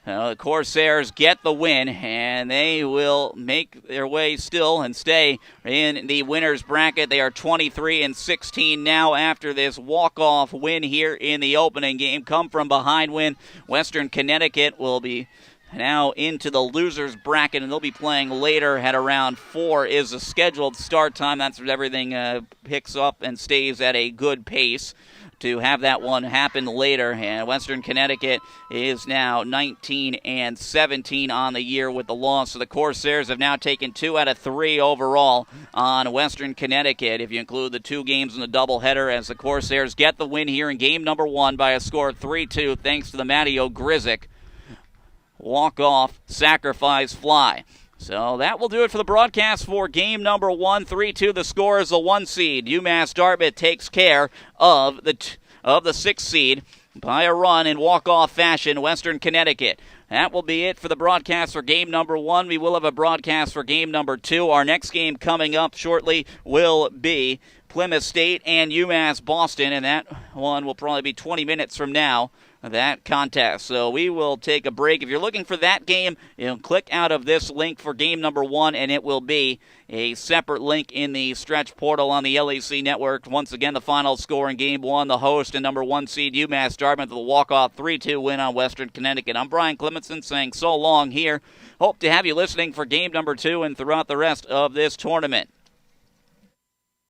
The Corsairs get the win, and they will make their way still and stay in the winner's bracket. They are 23-16 now after this walk-off win here in the opening game. Come from behind win. Western Connecticut will be now into the loser's bracket, and they'll be playing later at around 4 is the scheduled start time. That's when everything picks up and stays at a good pace to have that one happen later. And Western Connecticut is now 19-17 on the year with the loss. So the Corsairs have now taken 2 out of 3 overall on Western Connecticut, if you include the 2 games in the doubleheader, as the Corsairs get the win here in game number 1 by a score of 3-2 thanks to the Matty O'Grizik walk-off sacrifice fly. So that will do it for the broadcast for game number 1. 3-2 the score is the 1 seed. UMass Dartmouth takes care of the 6th seed by a run in walk-off fashion, Western Connecticut. That will be it for the broadcast for game number 1. We will have a broadcast for game number 2. Our next game coming up shortly will be Plymouth State and UMass Boston, and that one will probably be 20 minutes from now, that contest. So we will take a break. If you're looking for that game, click out of this link for game number 1, and it will be a separate link in the stretch portal on the LEC network. Once again, the final score in game 1, the host and number 1 seed UMass Dartmouth with a walk-off 3-2 win on Western Connecticut. I'm Brian Clementson saying so long here. Hope to have you listening for game number 2 and throughout the rest of this tournament.